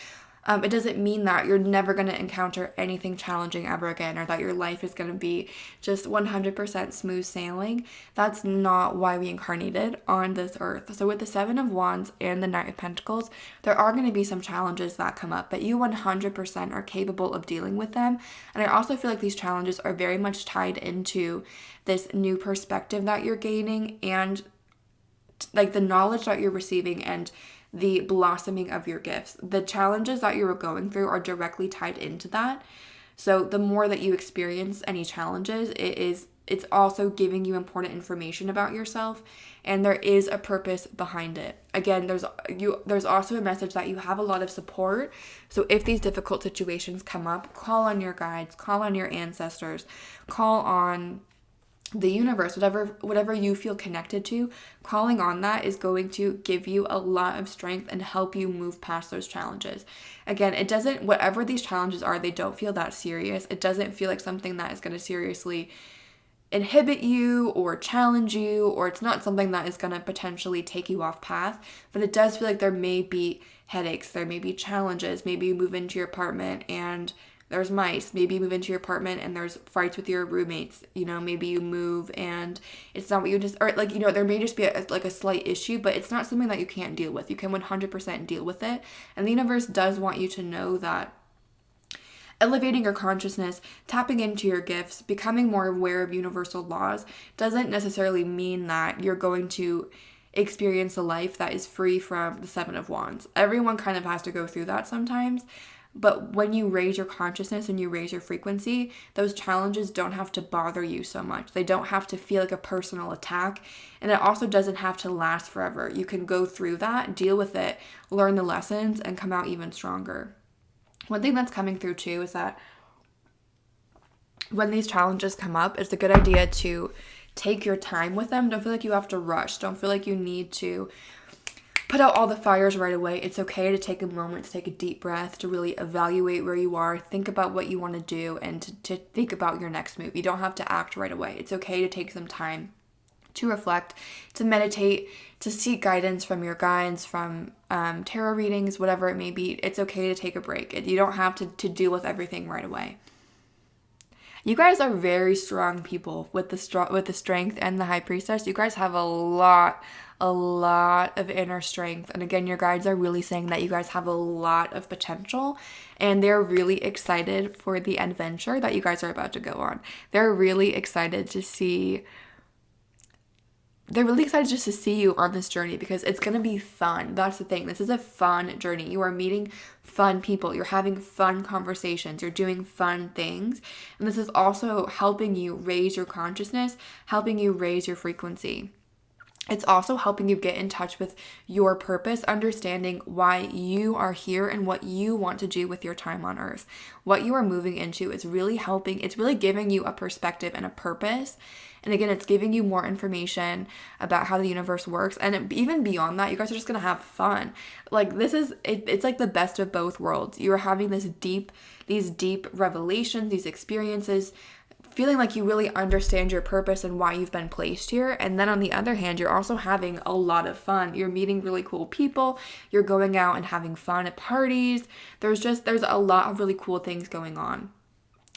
it doesn't mean that you're never going to encounter anything challenging ever again, or that your life is going to be just 100% smooth sailing. That's not why we incarnated on this earth. So with the 7 of Wands and the Knight of Pentacles, there are going to be some challenges that come up, but you 100% are capable of dealing with them. And I also feel like these challenges are very much tied into this new perspective that you're gaining, and like the knowledge that you're receiving, and the blossoming of your gifts. The challenges that you're going through are directly tied into that. So the more that you experience any challenges, it's also giving you important information about yourself, and there is a purpose behind it. Again, there's also a message that you have a lot of support. So if these difficult situations come up, call on your guides, call on your ancestors, call on the universe, whatever you feel connected to. Calling on that is going to give you a lot of strength and help you move past those challenges. Again, whatever these challenges are, they don't feel that serious. It doesn't feel like something that is going to seriously inhibit you or challenge you, or it's not something that is going to potentially take you off path, but it does feel like there may be headaches, there may be challenges. Maybe you move into your apartment and there's mice. Maybe you move into your apartment and there's fights with your roommates. Maybe you move and it's not what you just, or there may just be a slight issue, but it's not something that you can't deal with. You can 100% deal with it. And the universe does want you to know that elevating your consciousness, tapping into your gifts, becoming more aware of universal laws doesn't necessarily mean that you're going to experience a life that is free from the 7 of Wands. Everyone kind of has to go through that sometimes. But when you raise your consciousness and you raise your frequency, those challenges don't have to bother you so much. They don't have to feel like a personal attack. And it also doesn't have to last forever. You can go through that, deal with it, learn the lessons, and come out even stronger. One thing that's coming through too is that when these challenges come up, it's a good idea to take your time with them. Don't feel like you have to rush. Don't feel like you need to put out all the fires right away. It's okay to take a moment, to take a deep breath, to really evaluate where you are, think about what you want to do, and to think about your next move. You don't have to act right away. It's okay to take some time to reflect, to meditate, to seek guidance from your guides, from tarot readings, whatever it may be. It's okay to take a break. You don't have to deal with everything right away. You guys are very strong people with the strength and the High Priestess. You guys have a lot of inner strength. And again, your guides are really saying that you guys have a lot of potential, and they're really excited for the adventure that you guys are about to go on. They're really excited to see they're really excited just to see you on this journey because it's going to be fun. That's the thing. This is a fun journey. You are meeting fun people. You're having fun conversations. You're doing fun things. And this is also helping you raise your consciousness, helping you raise your frequency. It's also helping you get in touch with your purpose, understanding why you are here and what you want to do with your time on earth. What you are moving into is really helping. It's really giving you a perspective and a purpose. And again, it's giving you more information about how the universe works. And even beyond that, you guys are just going to have fun. Like it's like the best of both worlds. You're having these deep revelations, these experiences, feeling like you really understand your purpose and why you've been placed here. And then on the other hand, you're also having a lot of fun. You're meeting really cool people. You're going out and having fun at parties. There's a lot of really cool things going on.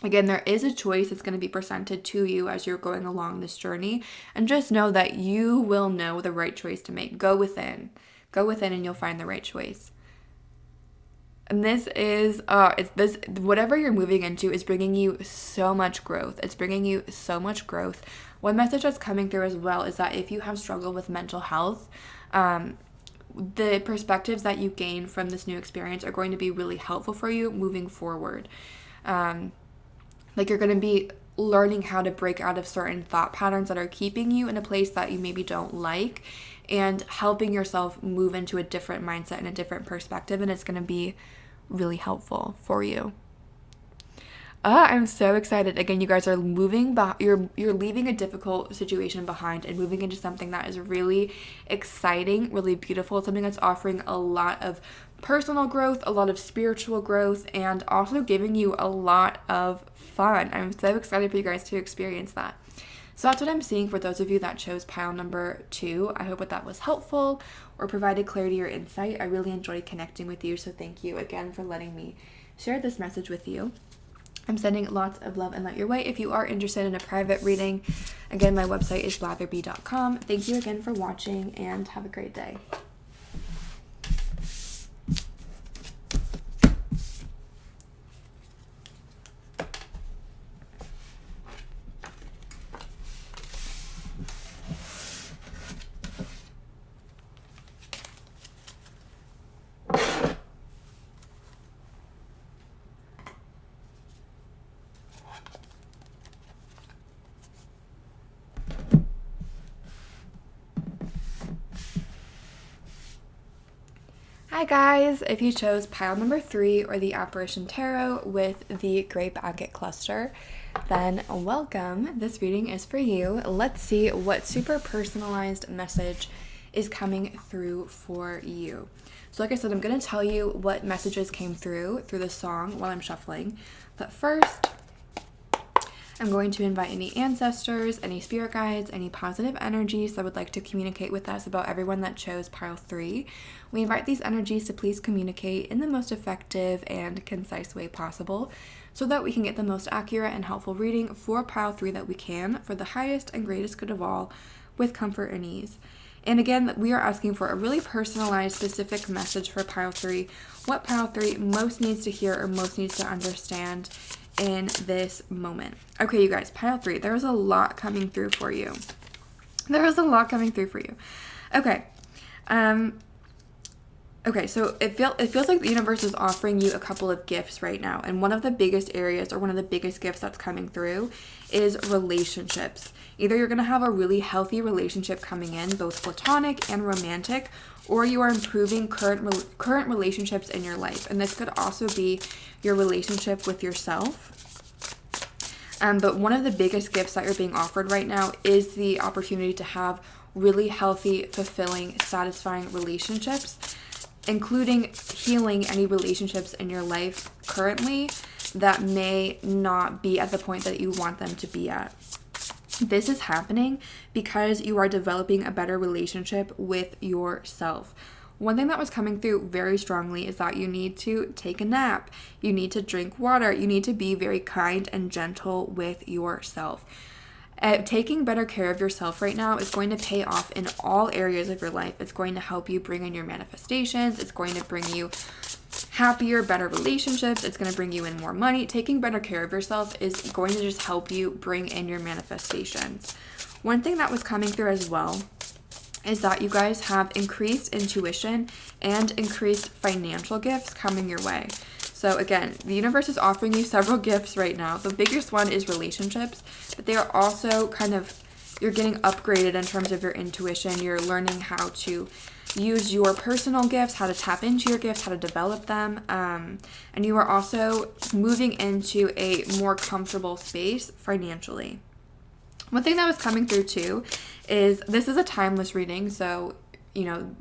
Again, there is a choice that's going to be presented to you as you're going along this journey. And just know that you will know the right choice to make. Go within and you'll find the right choice. And this is, whatever you're moving into is bringing you so much growth. It's bringing you so much growth. One message that's coming through as well is that if you have struggled with mental health, the perspectives that you gain from this new experience are going to be really helpful for you moving forward. Like you're going to be learning how to break out of certain thought patterns that are keeping you in a place that you maybe don't like, and helping yourself move into a different mindset and a different perspective, and it's going to be really helpful for you. I'm so excited. Again, you guys are you're leaving a difficult situation behind and moving into something that is really exciting, really beautiful, something that's offering a lot of personal growth, a lot of spiritual growth, and also giving you a lot of fun. I'm so excited for you guys to experience that. So that's what I'm seeing for those of you that chose pile number 2. I hope that was helpful or provided clarity or insight. I really enjoyed connecting with you, so thank you again for letting me share this message with you. I'm sending lots of love and light your way. If you are interested in a private reading, again, my website is blatherby.com. Thank you again for watching and have a great day. Hi guys, if you chose pile number 3 or the apparition tarot with the grape agate cluster, then welcome. This reading is for you. Let's see what super personalized message is coming through for you. So like I said, I'm going to tell you what messages came through the song while I'm shuffling. But first, I'm going to invite any ancestors, any spirit guides, any positive energies that would like to communicate with us about everyone that chose pile 3. We invite these energies to please communicate in the most effective and concise way possible so that we can get the most accurate and helpful reading for pile 3 that we can for the highest and greatest good of all with comfort and ease. And again, we are asking for a really personalized, specific message for pile 3, what pile 3 most needs to hear or most needs to understand in this moment. Okay, you guys, pile 3, there is a lot coming through for you. Okay. Okay, so it feels like the universe is offering you a couple of gifts right now. And one of the biggest areas, or one of the biggest gifts that's coming through, is relationships. Either you're going to have a really healthy relationship coming in, both platonic and romantic, or you are improving current relationships in your life. And this could also be your relationship with yourself. But one of the biggest gifts that you're being offered right now is the opportunity to have really healthy, fulfilling, satisfying relationships, including healing any relationships in your life currently that may not be at the point that you want them to be at. This is happening because you are developing a better relationship with yourself. One thing that was coming through very strongly is that you need to take a nap. You need to drink water. You need to be very kind and gentle with yourself. Taking better care of yourself right now is going to pay off in all areas of your life. It's going to help you bring in your manifestations. It's going to bring you happier, better relationships. It's going to bring you in more money. Taking better care of yourself is going to just help you bring in your manifestations. One thing that was coming through as well is that you guys have increased intuition and increased financial gifts coming your way. So again, the universe is offering you several gifts right now. The biggest one is relationships, but they are also kind of, you're getting upgraded in terms of your intuition. You're learning how to use your personal gifts, how to tap into your gifts, how to develop them. And you are also moving into a more comfortable space financially. One thing that was coming through too is this is a timeless reading, so, you know,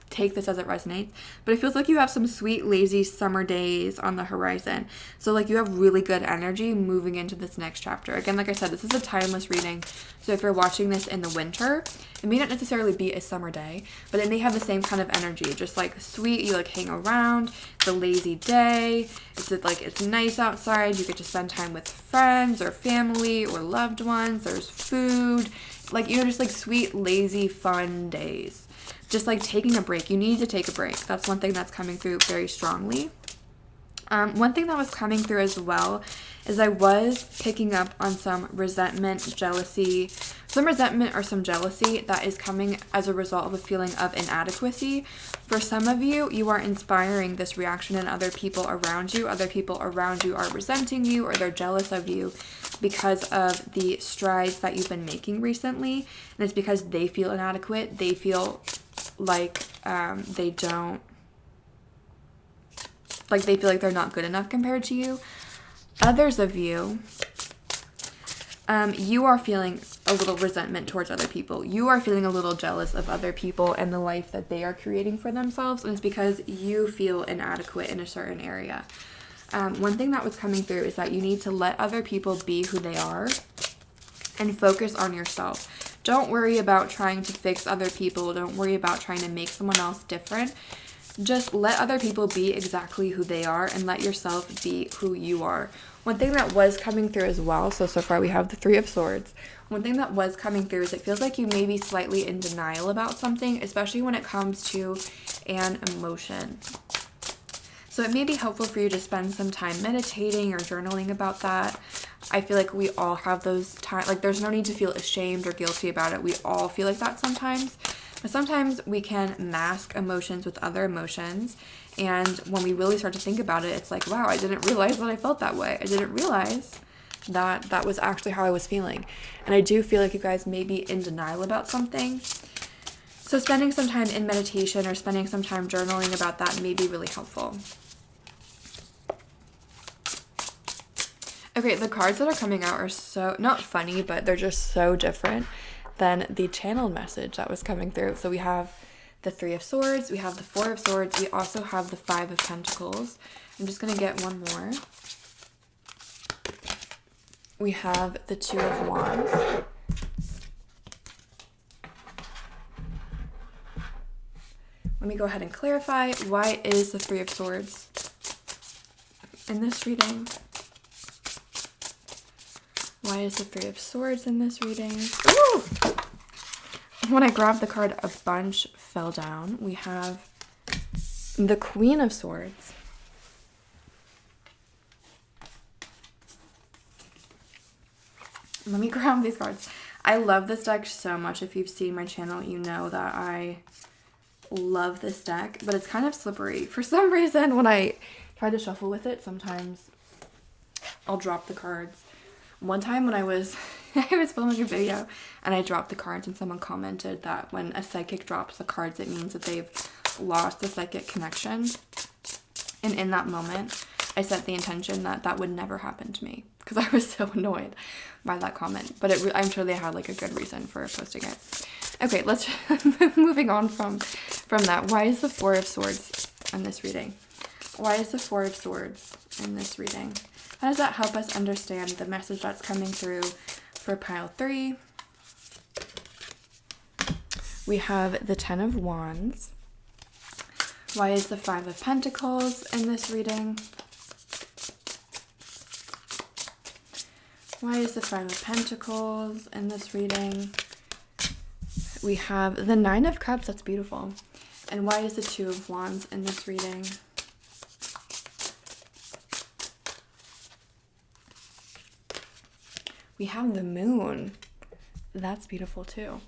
take this as it resonates, but it feels like you have some sweet, lazy summer days on the horizon. So like you have really good energy moving into this next chapter. Again, like I said, this is a timeless reading. So if you're watching this in the winter, it may not necessarily be a summer day, but it may have the same kind of energy, just like sweet, you like hang around, it's a lazy day, it's nice outside, you get to spend time with friends or family or loved ones, there's food, like, you know, just like sweet, lazy, fun days. Just like taking a break. You need to take a break. That's one thing that's coming through very strongly. One thing that was coming through as well is I was picking up on some resentment, jealousy, some resentment or some jealousy that is coming as a result of a feeling of inadequacy. For some of you, you are inspiring this reaction in other people around you. Other people around you are resenting you or they're jealous of you because of the strides that you've been making recently. And it's because they feel inadequate. They feel like they feel like they're not good enough compared to you. Others of you, you are feeling a little resentment towards other people. You are feeling a little jealous of other people and the life that they are creating for themselves, and it's because you feel inadequate in a certain area. One thing that was coming through is that you need to let other people be who they are and focus on yourself. Don't worry about trying to fix other people. Don't worry about trying to make someone else different. Just let other people be exactly who they are and let yourself be who you are. One thing that was coming through as well, so far we have the Three of Swords. One thing that was coming through is it feels like you may be slightly in denial about something, especially when it comes to an emotion. So it may be helpful for you to spend some time meditating or journaling about that. I feel like we all have those times. Like, there's no need to feel ashamed or guilty about it. We all feel like that sometimes. But sometimes we can mask emotions with other emotions. And when we really start to think about it, it's like, wow, I didn't realize that I felt that way. I didn't realize that that was actually how I was feeling. And I do feel like you guys may be in denial about something. So spending some time in meditation or spending some time journaling about that may be really helpful. Okay, the cards that are coming out are so, not funny, but they're just so different than the channeled message that was coming through. So we have the Three of Swords, we have the Four of Swords, we also have the Five of Pentacles. I'm just going to get one more. We have the Two of Wands. Let me go ahead and clarify, why is the Three of Swords in this reading? Why is the Three of Swords in this reading? Ooh! When I grabbed the card, a bunch fell down. We have the Queen of Swords. Let me grab these cards. I love this deck so much. If you've seen my channel, you know that I love this deck, but it's kind of slippery. For some reason, when I try to shuffle with it, sometimes I'll drop the cards. One time when I was filming a video and I dropped the cards and someone commented that when a psychic drops the cards, it means that they've lost the psychic connection. And in that moment, I set the intention that that would never happen to me because I was so annoyed by that comment. But I'm sure they had like a good reason for posting it. Okay, let's moving on from that. Why is the Four of Swords in this reading? Why is the Four of Swords in this reading? How does that help us understand the message that's coming through for pile 3? We have the Ten of Wands. Why is the Five of Pentacles in this reading? Why is the Five of Pentacles in this reading? We have the Nine of Cups. That's beautiful. And why is the Two of Wands in this reading? We have the Moon. That's beautiful too.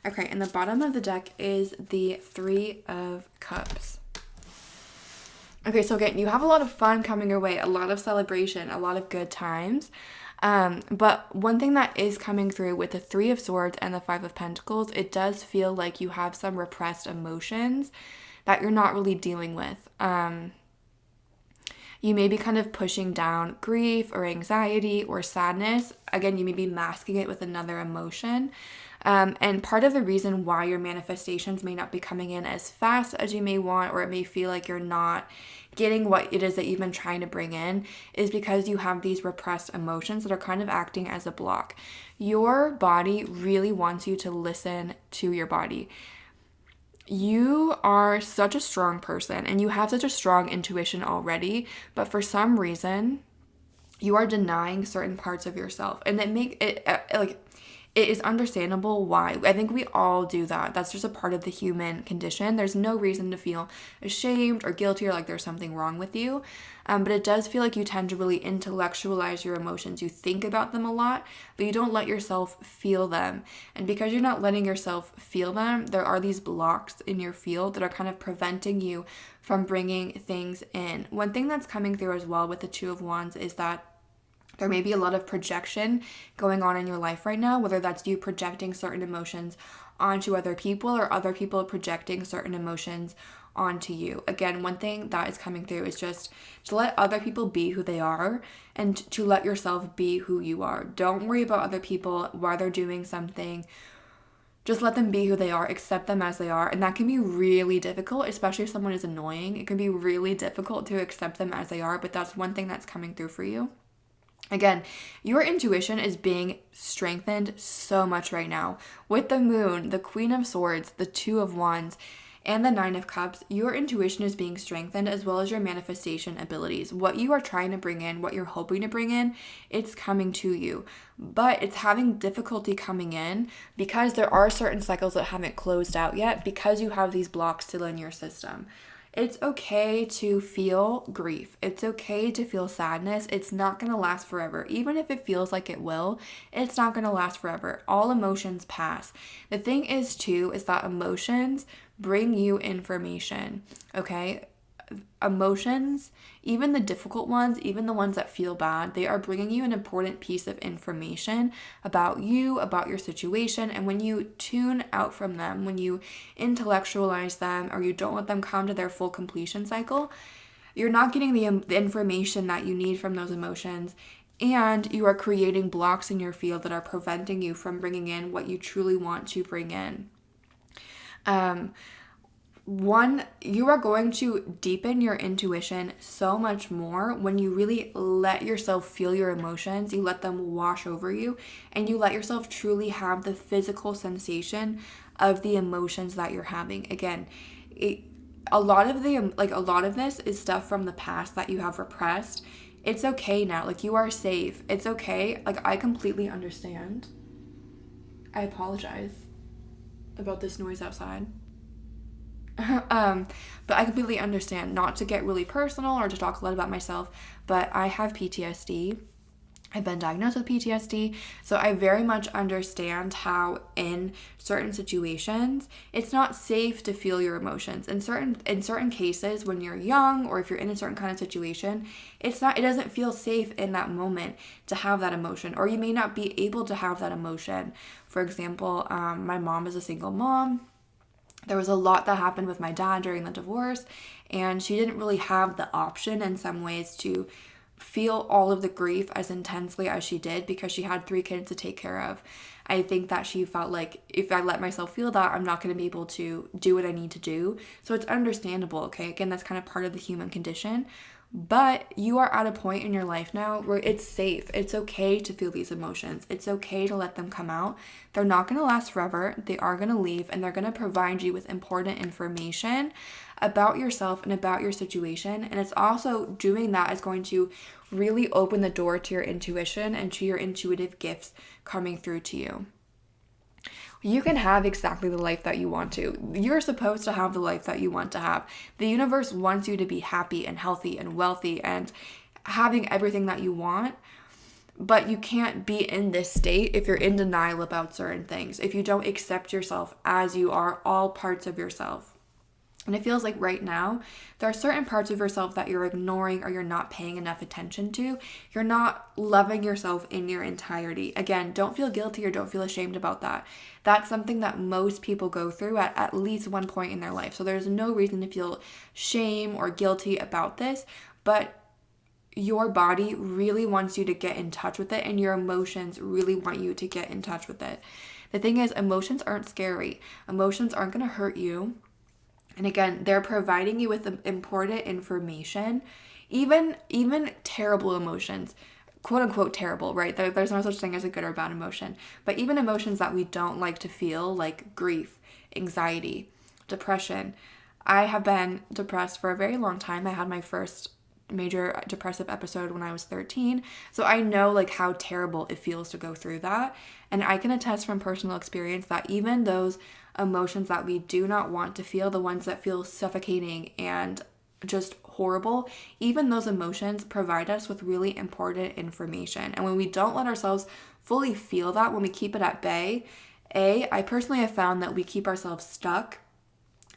Okay, and the bottom of the deck is the Three of Cups. Okay, so again, you have a lot of fun coming your way, a lot of celebration, a lot of good times. But one thing that is coming through with the Three of Swords and the Five of Pentacles, it does feel like you have some repressed emotions that you're not really dealing with. You may be kind of pushing down grief or anxiety or sadness. Again, you may be masking it with another emotion. And part of the reason why your manifestations may not be coming in as fast as you may want, or it may feel like you're not getting what it is that you've been trying to bring in, is because you have these repressed emotions that are kind of acting as a block. Your body really wants you to listen to your body. You are such a strong person and you have such a strong intuition already, but for some reason, you are denying certain parts of yourself, and it is understandable why. I think we all do that. That's just a part of the human condition. There's no reason to feel ashamed or guilty or like there's something wrong with you. But it does feel like you tend to really intellectualize your emotions. You think about them a lot, but you don't let yourself feel them. And because you're not letting yourself feel them, there are these blocks in your field that are kind of preventing you from bringing things in. One thing that's coming through as well with the Two of Wands is that there may be a lot of projection going on in your life right now, whether that's you projecting certain emotions onto other people or other people projecting certain emotions onto you. Again, one thing that is coming through is just to let other people be who they are and to let yourself be who you are. Don't worry about other people, why they're doing something. Just let them be who they are, accept them as they are. And that can be really difficult, especially if someone is annoying. It can be really difficult to accept them as they are, but that's one thing that's coming through for you. Again, your intuition is being strengthened so much right now. With the Moon, the Queen of Swords, the Two of Wands, and the Nine of Cups, your intuition is being strengthened as well as your manifestation abilities. What you are trying to bring in, what you're hoping to bring in, it's coming to you. But it's having difficulty coming in because there are certain cycles that haven't closed out yet because you have these blocks still in your system. It's okay to feel grief. It's okay to feel sadness. It's not going to last forever. Even if it feels like it will, it's not going to last forever. All emotions pass. The thing is that emotions bring you information, okay? Emotions, even the difficult ones, even the ones that feel bad, they are bringing you an important piece of information about you, about your situation. And when you tune out from them, when you intellectualize them, or you don't let them come to their full completion cycle, you're not getting the information that you need from those emotions. And you are creating blocks in your field that are preventing you from bringing in what you truly want to bring in. You are going to deepen your intuition so much more when you really let yourself feel your emotions, you let them wash over you, and you let yourself truly have the physical sensation of the emotions that you're having. Again, a lot of this is stuff from the past that you have repressed. It's okay now. Like, you are safe. It's okay. Like, I completely understand. I apologize about this noise outside. But I completely understand, not to get really personal or to talk a lot about myself, but I have PTSD. I've been diagnosed with PTSD, so I very much understand how in certain situations it's not safe to feel your emotions. In certain cases, when you're young or if you're in a certain kind of situation, it doesn't feel safe in that moment to have that emotion, or you may not be able to have that emotion. For example, my mom is a single mom. There was a lot that happened with my dad during the divorce, and she didn't really have the option in some ways to feel all of the grief as intensely as she did because she had 3 kids to take care of. I think that she felt like if I let myself feel that, I'm not going to be able to do what I need to do. So it's understandable, okay? Again, that's kind of part of the human condition. But you are at a point in your life now where it's safe. It's okay to feel these emotions. It's okay to let them come out. They're not going to last forever. They are going to leave, and they're going to provide you with important information about yourself and about your situation. And it's also doing that is going to really open the door to your intuition and to your intuitive gifts coming through to you. You can have exactly the life that you want to. You're supposed to have the life that you want to have. The universe wants you to be happy and healthy and wealthy and having everything that you want. But you can't be in this state if you're in denial about certain things, if you don't accept yourself as you are, all parts of yourself. And it feels like right now, there are certain parts of yourself that you're ignoring or you're not paying enough attention to. You're not loving yourself in your entirety. Again, don't feel guilty or don't feel ashamed about that. That's something that most people go through at least one point in their life. So there's no reason to feel shame or guilty about this, but your body really wants you to get in touch with it, and your emotions really want you to get in touch with it. The thing is, emotions aren't scary. Emotions aren't going to hurt you. And again, they're providing you with important information, even terrible emotions, quote unquote terrible, right? There's no such thing as a good or bad emotion. But even emotions that we don't like to feel, like grief, anxiety, depression. I have been depressed for a very long time. I had my first major depressive episode when I was 13. So I know like how terrible it feels to go through that. And I can attest from personal experience that even those emotions that we do not want to feel, the ones that feel suffocating and just horrible, even those emotions provide us with really important information. And when we don't let ourselves fully feel that, when we keep it at bay, I personally have found that we keep ourselves stuck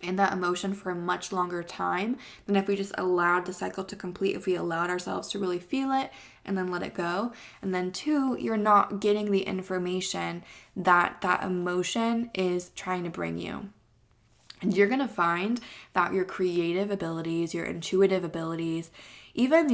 in that emotion for a much longer time than if we just allowed the cycle to complete, if we allowed ourselves to really feel it and then let it go. And then 2, you're not getting the information that that emotion is trying to bring you. And you're going to find that your creative abilities, your intuitive abilities, even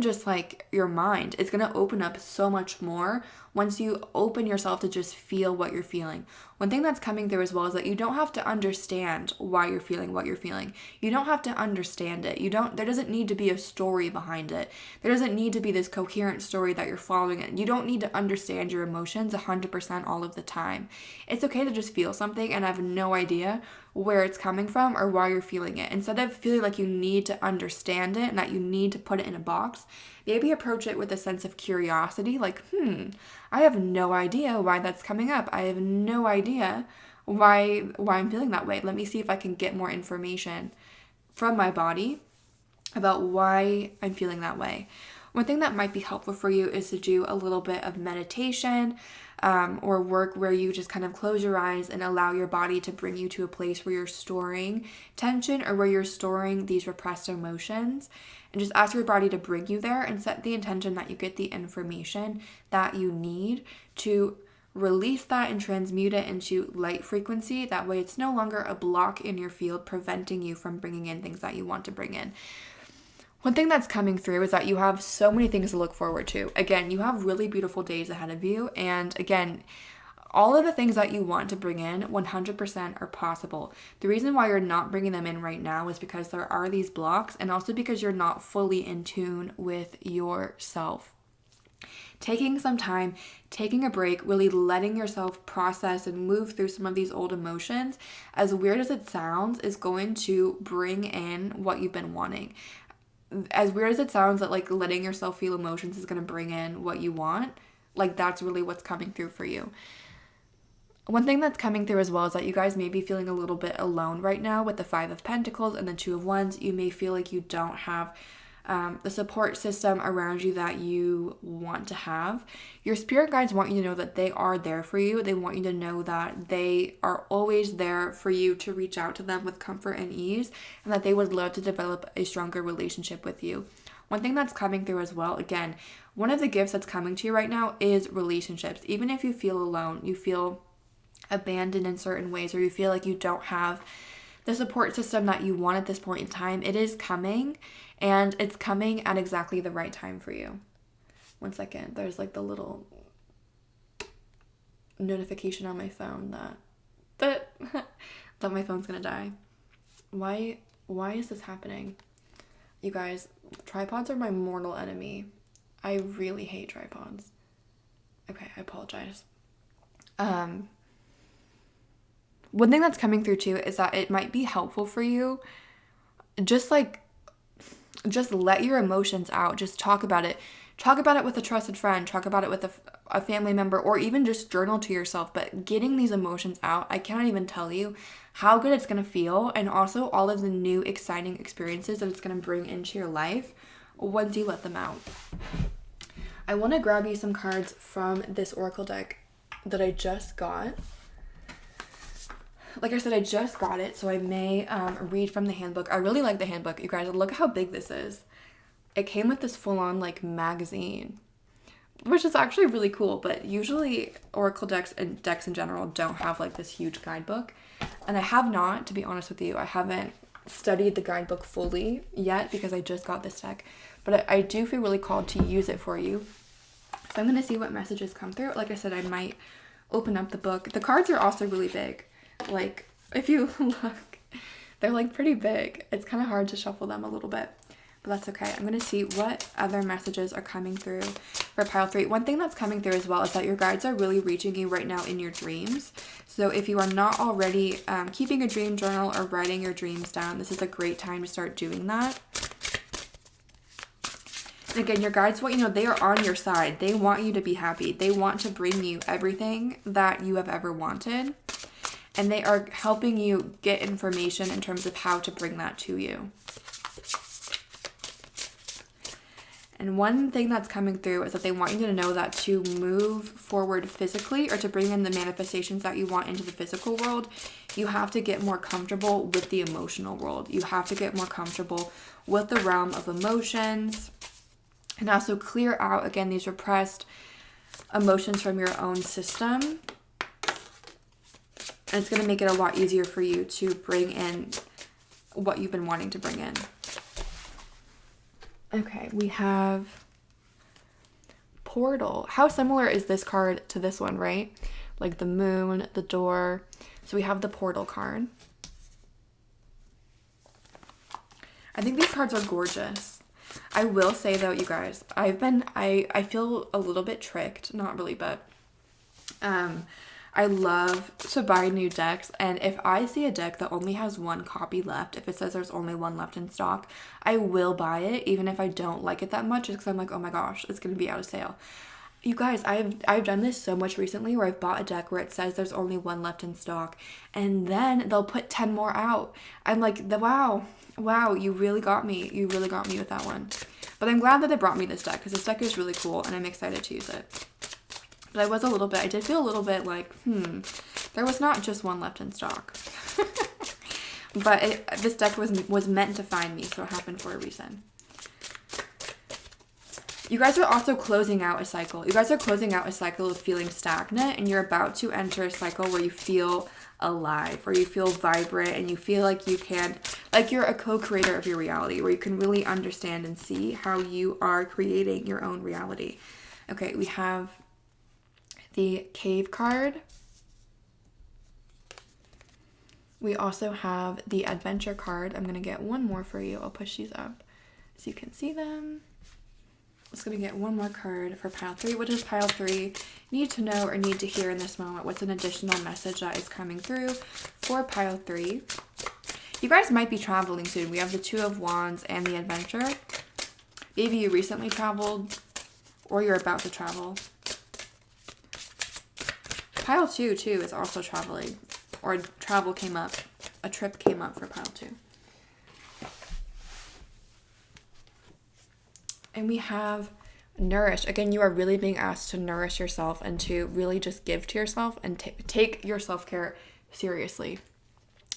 just like your mind, is going to open up so much more once you open yourself to just feel what you're feeling. One thing that's coming through as well is that you don't have to understand why you're feeling what you're feeling. You don't have to understand it. There doesn't need to be a story behind it. There doesn't need to be this coherent story that you're following it. You don't need to understand your emotions 100% all of the time. It's okay to just feel something and have no idea where it's coming from or why you're feeling it. Instead of feeling like you need to understand it and that you need to put it in a box, maybe approach it with a sense of curiosity, like, I have no idea why that's coming up. I have no idea why I'm feeling that way. Let me see if I can get more information from my body about why I'm feeling that way. One thing that might be helpful for you is to do a little bit of meditation or work where you just kind of close your eyes and allow your body to bring you to a place where you're storing tension or where you're storing these repressed emotions. And just ask your body to bring you there and set the intention that you get the information that you need to release that and transmute it into light frequency. That way it's no longer a block in your field preventing you from bringing in things that you want to bring in. One thing that's coming through is that you have so many things to look forward to. Again, you have really beautiful days ahead of you. And again, all of the things that you want to bring in 100% are possible. The reason why you're not bringing them in right now is because there are these blocks, and also because you're not fully in tune with yourself. Taking some time, taking a break, really letting yourself process and move through some of these old emotions, as weird as it sounds, is going to bring in what you've been wanting. As weird as it sounds that like letting yourself feel emotions is going to bring in what you want, like that's really what's coming through for you. One thing that's coming through as well is that you guys may be feeling a little bit alone right now with the 5 of Pentacles and the 2 of Wands. You may feel like you don't have the support system around you that you want to have. Your spirit guides want you to know that they are there for you. They want you to know that they are always there for you to reach out to them with comfort and ease, and that they would love to develop a stronger relationship with you. One thing that's coming through as well, again, one of the gifts that's coming to you right now is relationships. Even if you feel alone, you feel abandoned in certain ways, or you feel like you don't have the support system that you want at this point in time, it is coming, and it's coming at exactly the right time for you. One second, there's like the little notification on my phone that my phone's gonna die. Why is this happening? You guys, tripods are my mortal enemy. I really hate tripods. Okay, I apologize. One thing that's coming through too is that it might be helpful for you just let your emotions out. Just talk about it. Talk about it with a trusted friend. Talk about it with a family member, or even just journal to yourself. But getting these emotions out, I cannot even tell you how good it's going to feel, and also all of the new exciting experiences that it's going to bring into your life once you let them out. I want to grab you some cards from this oracle deck that I just got. Like I said, I just got it, so I may read from the handbook. I really like the handbook. You guys, look how big this is. It came with this full-on, like, magazine, which is actually really cool, but usually oracle decks and decks in general don't have, like, this huge guidebook. And I have not, to be honest with you, I haven't studied the guidebook fully yet because I just got this deck. But I do feel really called to use it for you. So I'm going to see what messages come through. Like I said, I might open up the book. The cards are also really big. Like, if you look, they're like pretty big. It's kind of hard to shuffle them a little bit, but that's okay. I'm going to see what other messages are coming through for pile 3. One thing that's coming through as well is that your guides are really reaching you right now in your dreams. So if you are not already keeping a dream journal or writing your dreams down, this is a great time to start doing that. And again, your guides, they are on your side. They want you to be happy. They want to bring you everything that you have ever wanted. And they are helping you get information in terms of how to bring that to you. And one thing that's coming through is that they want you to know that to move forward physically, or to bring in the manifestations that you want into the physical world, you have to get more comfortable with the emotional world. You have to get more comfortable with the realm of emotions, and also clear out, again, these repressed emotions from your own system. And it's going to make it a lot easier for you to bring in what you've been wanting to bring in. Okay, we have Portal. How similar is this card to this one, right? Like the moon, the door. So we have the Portal card. I think these cards are gorgeous. I will say though, you guys, I feel a little bit tricked. Not really, but I love to buy new decks, and if I see a deck that only has one copy left, if it says there's only one left in stock, I will buy it, even if I don't like it that much, just because I'm like, oh my gosh, it's going to be out of sale. You guys, I've done this so much recently where I've bought a deck where it says there's only one left in stock, and then they'll put 10 more out. I'm like, wow, you really got me. You really got me with that one. But I'm glad that they brought me this deck, because this deck is really cool, and I'm excited to use it. But I did feel a little bit like, there was not just one left in stock. But this deck was meant to find me, so it happened for a reason. You guys are also closing out a cycle. You guys are closing out a cycle of feeling stagnant, and you're about to enter a cycle where you feel alive, where you feel vibrant, and you feel like you're a co-creator of your reality, where you can really understand and see how you are creating your own reality. Okay, we have the Cave card. We also have the Adventure card. I'm going to get one more for you. I'll push these up so you can see them. I'm just going to get one more card for pile 3. What does pile 3 need to know or need to hear in this moment? What's an additional message that is coming through for pile 3? You guys might be traveling soon. We have the Two of Wands and the Adventure. Maybe you recently traveled, or you're about to travel. Pile 2 too is also traveling, or a trip came up for pile 2. And we have Nourish. Again, you are really being asked to nourish yourself and to really just give to yourself and take your self-care seriously.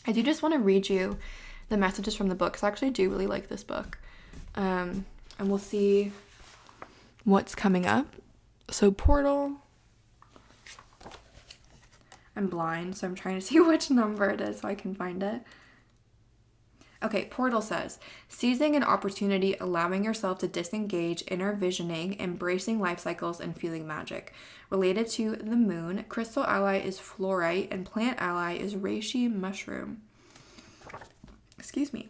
I do just want to read you the messages from the book, because I actually do really like this book. And we'll see what's coming up. So Portal. I'm blind, so I'm trying to see which number it is so I can find it. Okay, Portal says, seizing an opportunity, allowing yourself to disengage, inner visioning, embracing life cycles, and feeling magic. Related to the moon, crystal ally is fluorite, and plant ally is reishi mushroom. Excuse me.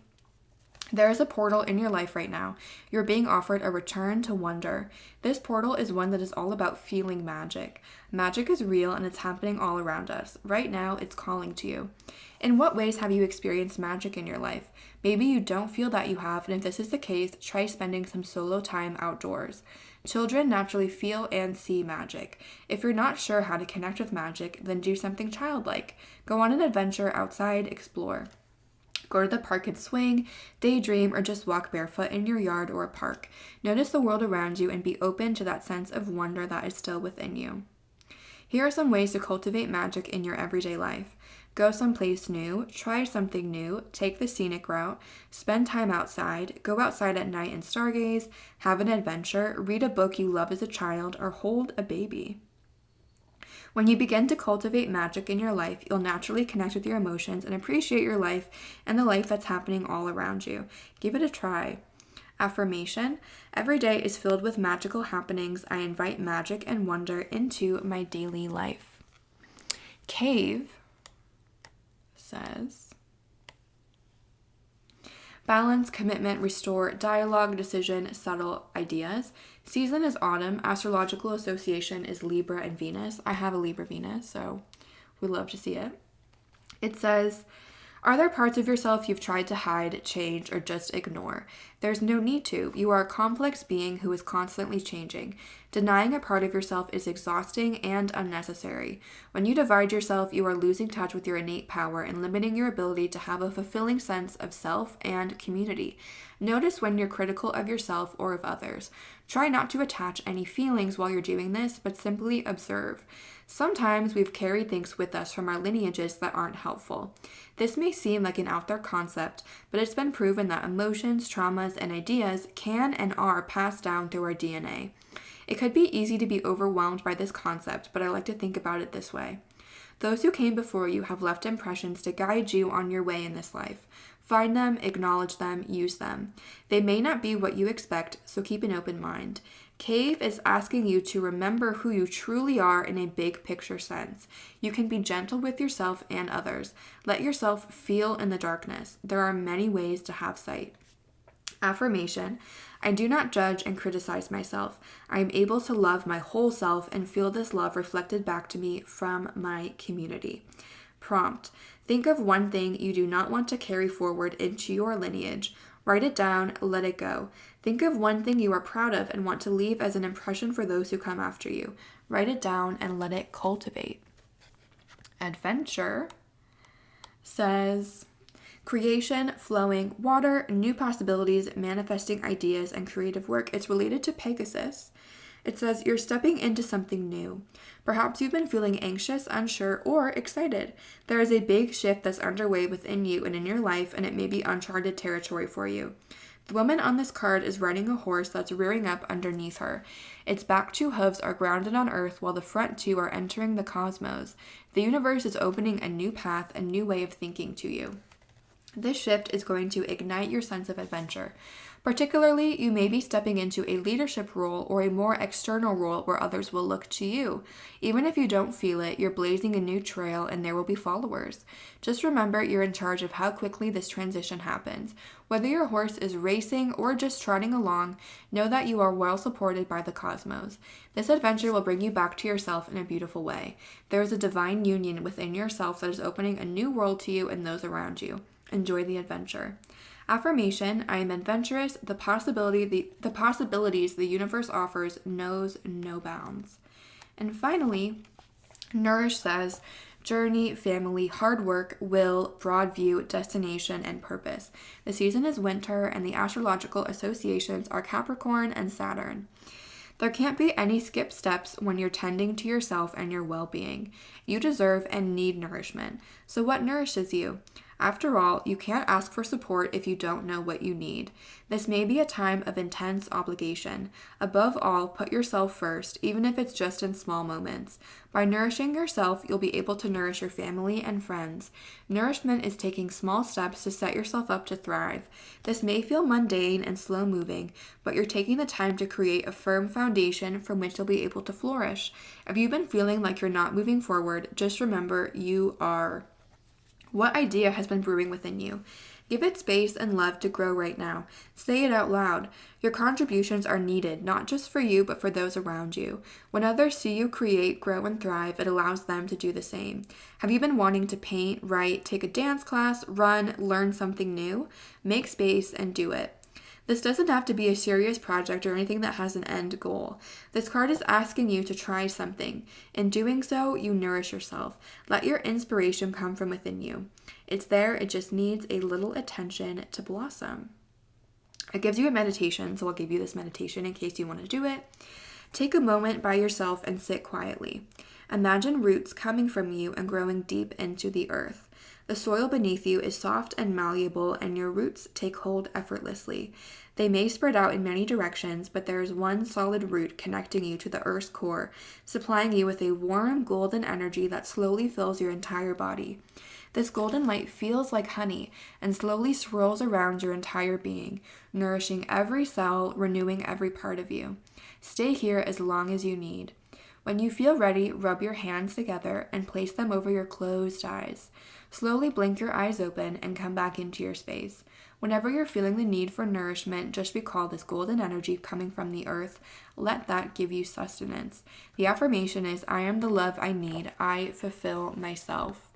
There is a portal in your life right now. You're being offered a return to wonder. This portal is one that is all about feeling magic. Magic is real and it's happening all around us. Right now, it's calling to you. In what ways have you experienced magic in your life? Maybe you don't feel that you have, and if this is the case, try spending some solo time outdoors. Children naturally feel and see magic. If you're not sure how to connect with magic, then do something childlike. Go on an adventure outside, explore. Go to the park and swing, daydream, or just walk barefoot in your yard or a park. Notice the world around you and be open to that sense of wonder that is still within you. Here are some ways to cultivate magic in your everyday life. Go someplace new, try something new, take the scenic route, spend time outside, go outside at night and stargaze, have an adventure, read a book you love as a child, or hold a baby. When you begin to cultivate magic in your life, you'll naturally connect with your emotions and appreciate your life and the life that's happening all around you. Give it a try. Affirmation: every day is filled with magical happenings. I invite magic and wonder into my daily life. Cave says, balance, commitment, restore, dialogue, decision, subtle ideas. Season is autumn. Astrological association is Libra and Venus. I have a Libra Venus, so we'd love to see it. It says, are there parts of yourself you've tried to hide, change, or just ignore? There's no need to. You are a complex being who is constantly changing. Denying a part of yourself is exhausting and unnecessary. When you divide yourself, you are losing touch with your innate power and limiting your ability to have a fulfilling sense of self and community. Notice when you're critical of yourself or of others. Try not to attach any feelings while you're doing this, but simply observe. Sometimes we've carried things with us from our lineages that aren't helpful. This may seem like an out there concept, but it's been proven that emotions, traumas, and ideas can and are passed down through our DNA. It could be easy to be overwhelmed by this concept, but I like to think about it this way. Those who came before you have left impressions to guide you on your way in this life. Find them, acknowledge them, use them. They may not be what you expect, so keep an open mind. Cave is asking you to remember who you truly are in a big picture sense. You can be gentle with yourself and others. Let yourself feel in the darkness. There are many ways to have sight. Affirmation: I do not judge and criticize myself. I am able to love my whole self and feel this love reflected back to me from my community. Prompt: think of one thing you do not want to carry forward into your lineage. Write it down, let it go. Think of one thing you are proud of and want to leave as an impression for those who come after you. Write it down and let it cultivate. Adventure says, creation, flowing, water, new possibilities, manifesting ideas, and creative work. It's related to Pegasus. It says you're stepping into something new. Perhaps you've been feeling anxious, unsure, or excited. There is a big shift that's underway within you and in your life, and it may be uncharted territory for you. The woman on this card is riding a horse that's rearing up underneath her. Its back two hooves are grounded on earth while the front two are entering the cosmos. The universe is opening a new path, a new way of thinking to you. This shift is going to ignite your sense of adventure. Particularly, you may be stepping into a leadership role or a more external role where others will look to you. Even if you don't feel it, you're blazing a new trail and there will be followers. Just remember you're in charge of how quickly this transition happens. Whether your horse is racing or just trotting along, know that you are well supported by the cosmos. This adventure will bring you back to yourself in a beautiful way. There is a divine union within yourself that is opening a new world to you and those around you. Enjoy the adventure. Affirmation: I am adventurous. The possibilities the universe offers knows no bounds. And finally, Nourish says, journey, family, hard work, will, broad view, destination, and purpose. The season is winter, and the astrological associations are Capricorn and Saturn. There can't be any skip steps when you're tending to yourself and your well-being. You deserve and need nourishment. So what nourishes you? After all, you can't ask for support if you don't know what you need. This may be a time of intense obligation. Above all, put yourself first, even if it's just in small moments. By nourishing yourself, you'll be able to nourish your family and friends. Nourishment is taking small steps to set yourself up to thrive. This may feel mundane and slow-moving, but you're taking the time to create a firm foundation from which you'll be able to flourish. If you've been feeling like you're not moving forward, just remember you are. What idea has been brewing within you? Give it space and love to grow right now. Say it out loud. Your contributions are needed, not just for you, but for those around you. When others see you create, grow, and thrive, it allows them to do the same. Have you been wanting to paint, write, take a dance class, run, learn something new? Make space and do it. This doesn't have to be a serious project or anything that has an end goal. This card is asking you to try something. In doing so, you nourish yourself. Let your inspiration come from within you. It's there, it just needs a little attention to blossom. It gives you a meditation, so I'll give you this meditation in case you want to do it. Take a moment by yourself and sit quietly. Imagine roots coming from you and growing deep into the earth. The soil beneath you is soft and malleable, and your roots take hold effortlessly. They may spread out in many directions, but there is one solid root connecting you to the earth's core, supplying you with a warm, golden energy that slowly fills your entire body. This golden light feels like honey and slowly swirls around your entire being, nourishing every cell, renewing every part of you. Stay here as long as you need. When you feel ready, rub your hands together and place them over your closed eyes. Slowly blink your eyes open and come back into your space. Whenever you're feeling the need for nourishment, just recall this golden energy coming from the earth. Let that give you sustenance. The affirmation is, I am the love I need. I fulfill myself.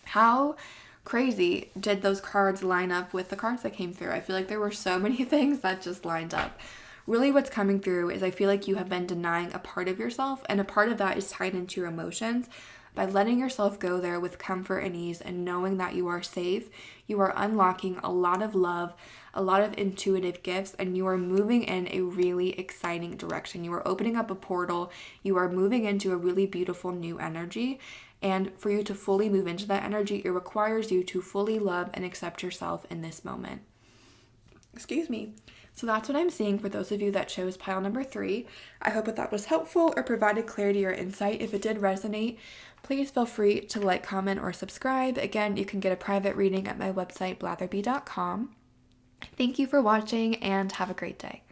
How crazy did those cards line up with the cards that came through? I feel like there were so many things that just lined up. Really what's coming through is I feel like you have been denying a part of yourself, and a part of that is tied into your emotions. By letting yourself go there with comfort and ease and knowing that you are safe, you are unlocking a lot of love, a lot of intuitive gifts, and you are moving in a really exciting direction. You are opening up a portal. You are moving into a really beautiful new energy. And for you to fully move into that energy, it requires you to fully love and accept yourself in this moment. Excuse me. So that's what I'm seeing for those of you that chose pile number 3. I hope that was helpful or provided clarity or insight. If it did resonate, please feel free to like, comment, or subscribe. Again, you can get a private reading at my website, blatherby.com. Thank you for watching and have a great day.